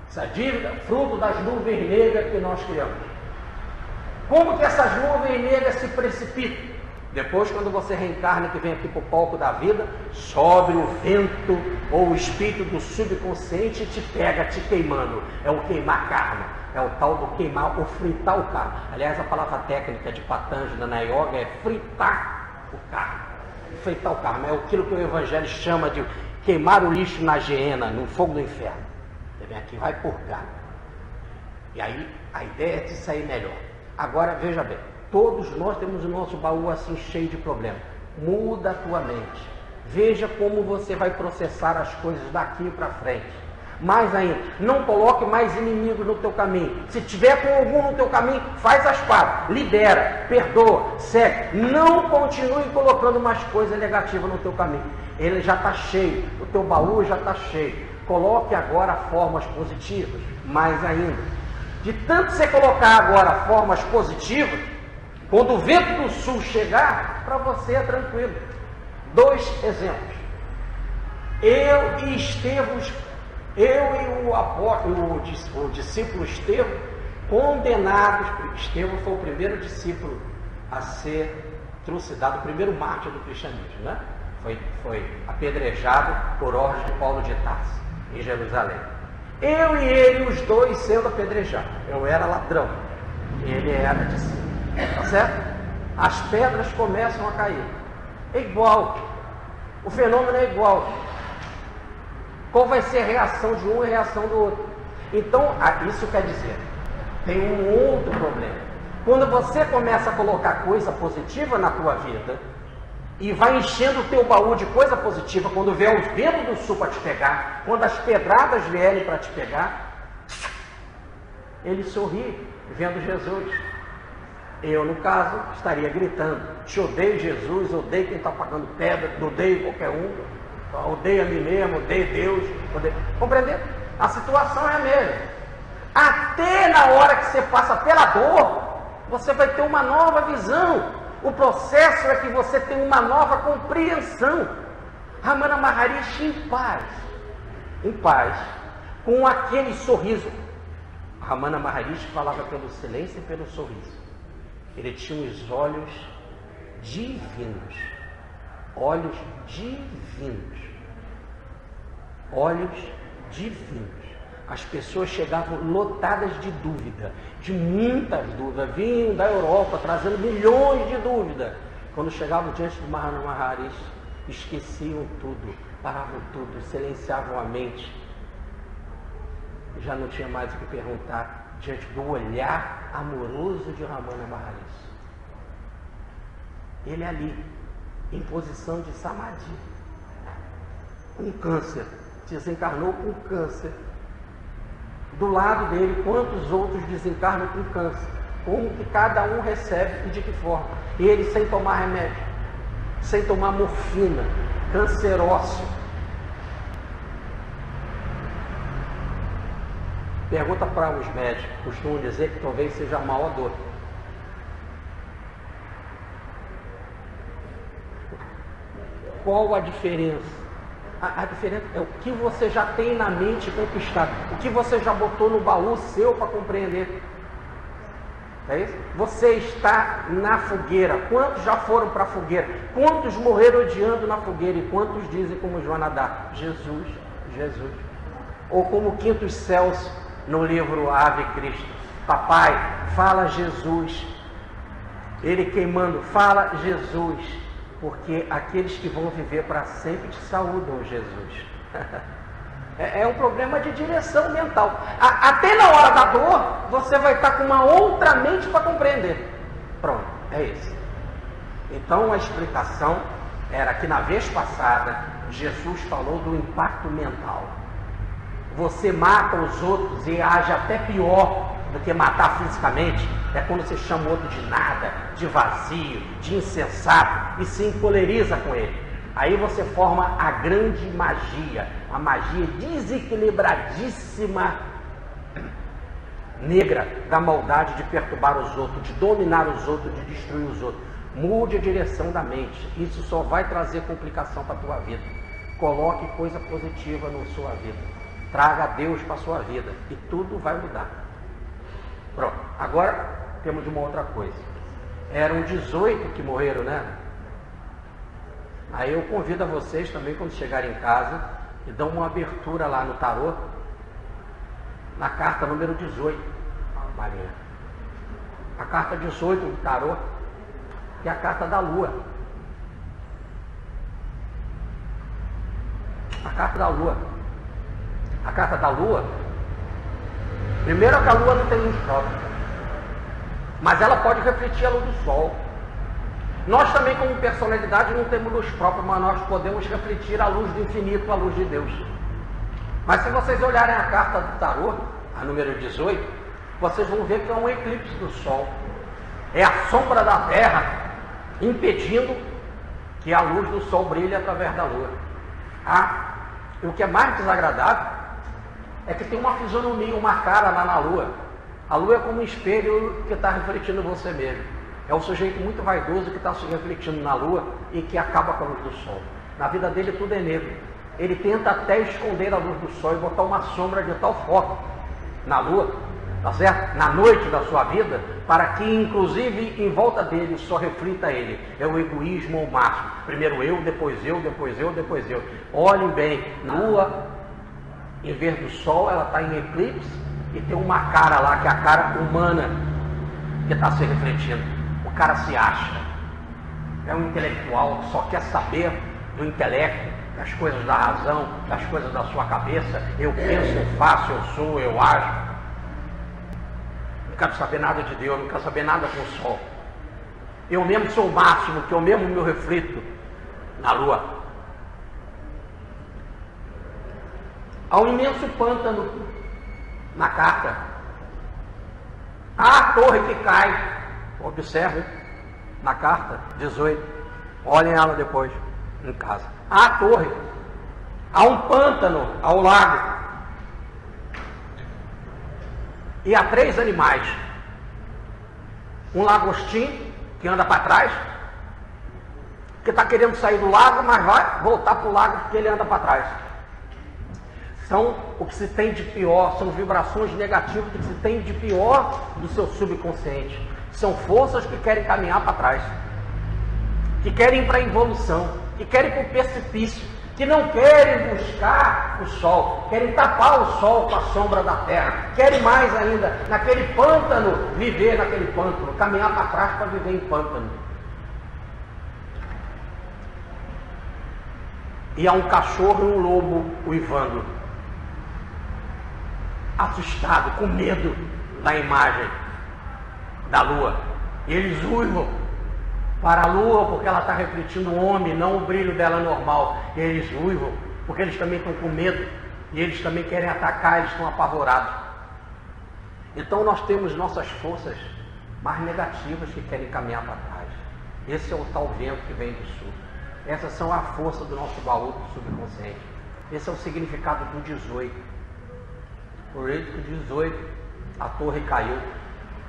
Speaker 1: Essa dívida, fruto das nuvens negras que nós criamos. Como que essas nuvens negras se precipitam? Depois, quando você reencarna, que vem aqui para o palco da vida, sobe o vento ou o espírito do subconsciente e te pega te queimando. É o queimar karma. É o tal do queimar ou fritar o karma. Aliás, a palavra técnica de Patanjali na yoga é fritar o karma. Fritar o karma é aquilo que o Evangelho chama de queimar o lixo na geena, no fogo do inferno. Você vem aqui, vai purgar. E aí, a ideia é de sair melhor. Agora, veja bem, todos nós temos o nosso baú assim cheio de problemas. Muda a tua mente. Veja como você vai processar as coisas daqui para frente. Mais ainda, não coloque mais inimigos no teu caminho. Se tiver com algum no teu caminho, faz as pazes, libera, perdoa, segue. Não continue colocando mais coisas negativas no teu caminho. Ele já está cheio, o teu baú já está cheio. Coloque agora formas positivas, mais ainda. De tanto você colocar agora formas positivas, quando o vento do sul chegar, para você é tranquilo. 2 exemplos. Eu e o discípulo Estevão, condenados. Estevão foi o primeiro discípulo a ser trucidado, o primeiro mártir do cristianismo, né? Foi apedrejado por ordem de Paulo de Tarso, em Jerusalém. Eu e ele, os dois sendo apedrejados. Eu era ladrão, ele era discípulo. Tá certo? As pedras começam a cair. É igual. O fenômeno é igual. Qual vai ser a reação de um e a reação do outro? Então, isso quer dizer, tem um outro problema. Quando você começa a colocar coisa positiva na tua vida e vai enchendo o teu baú de coisa positiva, quando vier o vento do sul para te pegar, quando as pedradas vierem para te pegar, ele sorri vendo Jesus. Eu, no caso, estaria gritando: te odeio, Jesus, odeio quem está pagando pedra, odeio qualquer um, odeio a mim mesmo, odeio Deus. Odeio... Compreender? A situação é a mesma. Até na hora que você passa pela dor, você vai ter uma nova visão. O processo é que você tem uma nova compreensão. Ramana Maharishi em paz, com aquele sorriso. Ramana Maharishi falava pelo silêncio e pelo sorriso. Ele tinha os olhos divinos. Olhos divinos. Olhos divinos. As pessoas chegavam lotadas de dúvida, de muitas dúvidas. Vinham da Europa trazendo milhões de dúvidas. Quando chegavam diante do Ramana Maharishi, esqueciam tudo, paravam tudo, silenciavam a mente. Já não tinha mais o que perguntar diante do olhar amoroso de Ramana Maharishi. Ele ali, em posição de samadhi, com câncer, desencarnou com câncer. Do lado dele, quantos outros desencarnam com câncer? Como que cada um recebe e de que forma? E ele sem tomar remédio, sem tomar morfina, cancerócio. Pergunta para os médicos, costumam dizer que talvez seja a maior dor. Qual a diferença? A diferença é o que você já tem na mente conquistado, o que você já botou no baú seu para compreender. É isso? Você está na fogueira. Quantos já foram para a fogueira? Quantos morreram odiando na fogueira? E quantos dizem como Joana d'Arc: Jesus, Jesus. Ou como Quintos Céus no livro Ave Cristo: papai, fala Jesus. Ele queimando, fala Jesus. Porque aqueles que vão viver para sempre te saúdam, Jesus. É um problema de direção mental. Até na hora da dor, você vai estar com uma outra mente para compreender. Pronto, é isso. Então a explicação era que na vez passada, Jesus falou do impacto mental. Você mata os outros e age até pior do que matar fisicamente. É quando você chama o outro de nada, de vazio, de insensato e se encoleriza com ele. Aí você forma a grande magia, a magia desequilibradíssima negra da maldade de perturbar os outros, de dominar os outros, de destruir os outros. Mude a direção da mente. Isso só vai trazer complicação para a tua vida. Coloque coisa positiva na sua vida. Traga Deus para a sua vida e tudo vai mudar. Pronto. Agora temos uma outra coisa. Eram 18 que morreram, né? Aí eu convido a vocês também, quando chegarem em casa, e dão uma abertura lá no tarô, na carta número 18, Maria. A carta 18 do tarô, que é a carta da lua. A carta da lua. A carta da lua, primeiro que a lua não tem luz própria, mas ela pode refletir a luz do sol. Nós também, como personalidade, não temos luz própria, mas nós podemos refletir a luz do infinito, a luz de Deus. Mas se vocês olharem a carta do tarô, a número 18, vocês vão ver que é um eclipse do sol. É a sombra da terra impedindo que a luz do sol brilhe através da lua. E o que é mais desagradável é que tem uma fisionomia, uma cara lá na lua. A lua é como um espelho que está refletindo você mesmo. É um sujeito muito vaidoso que está se refletindo na lua e que acaba com a luz do sol. Na vida dele tudo é negro. Ele tenta até esconder a luz do sol e botar uma sombra de tal forma na lua, tá certo? Na noite da sua vida, para que inclusive em volta dele só reflita ele. É o egoísmo ao máximo. Primeiro eu, depois eu, depois eu, depois eu. Olhem bem, na lua, em vez do sol, ela está em eclipse e tem uma cara lá, que é a cara humana, que está se refletindo. O cara se acha, é um intelectual, só quer saber do intelecto, das coisas da razão, das coisas da sua cabeça. Eu penso, eu faço, eu sou, eu ajo. Não quero saber nada de Deus, não quero saber nada com o sol. Eu mesmo sou o máximo, que eu mesmo me reflito na lua. Há um imenso pântano na carta. Há a torre que cai. Observe na carta 18. Olhem ela depois em casa. Há a torre. Há um pântano ao lado. E há 3 animais. Um lagostim que anda para trás, que está querendo sair do lago, mas vai voltar para o lago porque ele anda para trás. São o que se tem de pior, são vibrações negativas que se tem de pior do seu subconsciente. São forças que querem caminhar para trás, que querem ir para a evolução, que querem ir para o precipício, que não querem buscar o sol, querem tapar o sol com a sombra da terra, querem mais ainda, naquele pântano, viver naquele pântano, caminhar para trás para viver em pântano. E há um cachorro e um lobo uivando, assustado, com medo da imagem da lua. E eles uivam para a lua porque ela está refletindo o homem, não o brilho dela normal. E eles uivam porque eles também estão com medo e eles também querem atacar, eles estão apavorados. Então nós temos nossas forças mais negativas que querem caminhar para trás. Esse é o tal vento que vem do sul. Essas são a força do nosso baú do subconsciente. Esse é o significado do 18. Por isso que 18, a torre caiu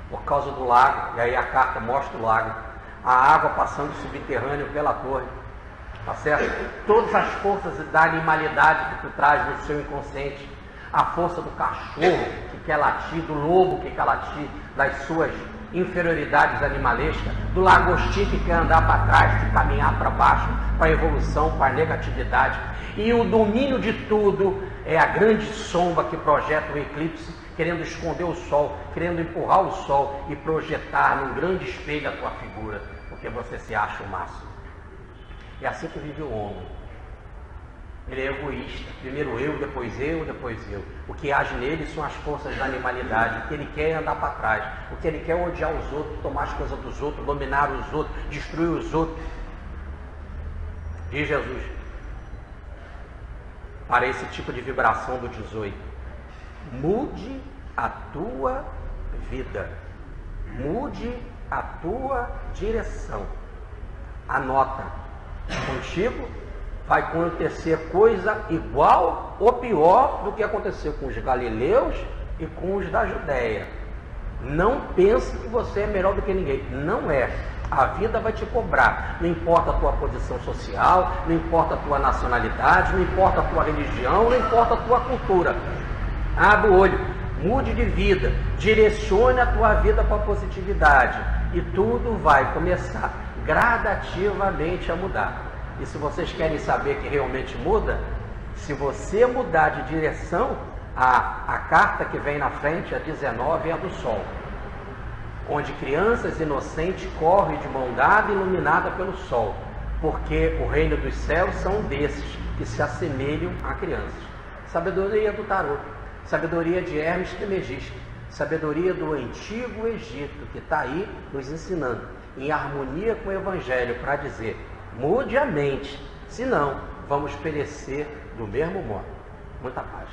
Speaker 1: por causa do lago, e aí a carta mostra o lago, a água passando subterrâneo pela torre, tá certo? Todas as forças da animalidade que tu traz no seu inconsciente, a força do cachorro que quer latir, do lobo que quer latir, das suas inferioridades animalescas, do lagostim que quer andar para trás, de caminhar para baixo, para a evolução, para a negatividade. E o domínio de tudo é a grande sombra que projeta o eclipse, querendo esconder o sol, querendo empurrar o sol e projetar num grande espelho a tua figura, porque você se acha o máximo. É assim que vive o homem. Ele é egoísta. Primeiro eu, depois eu, depois eu. O que age nele são as forças da animalidade. O que ele quer é andar para trás. O que ele quer é odiar os outros, tomar as coisas dos outros, dominar os outros, destruir os outros. Diz Jesus. para esse tipo de vibração do 18. Mude a tua vida. Mude a tua direção. Anota. Contigo vai acontecer coisa igual ou pior do que aconteceu com os galileus e com os da Judéia. Não pense que você é melhor do que ninguém. Não é. A vida vai te cobrar. Não importa a tua posição social, não importa a tua nacionalidade, não importa a tua religião, não importa a tua cultura. Abre o olho, mude de vida, direcione a tua vida para a positividade e tudo vai começar gradativamente a mudar. E se vocês querem saber que realmente muda, se você mudar de direção, a carta que vem na frente, a 19, é a do Sol, onde crianças inocentes correm de mão dada, iluminada pelo Sol, porque o reino dos céus são desses que se assemelham a crianças. Sabedoria do tarô, sabedoria de Hermes Trismegisto, sabedoria do antigo Egito, que está aí nos ensinando, em harmonia com o Evangelho, para dizer: mude a mente, senão vamos perecer do mesmo modo. Muita paz.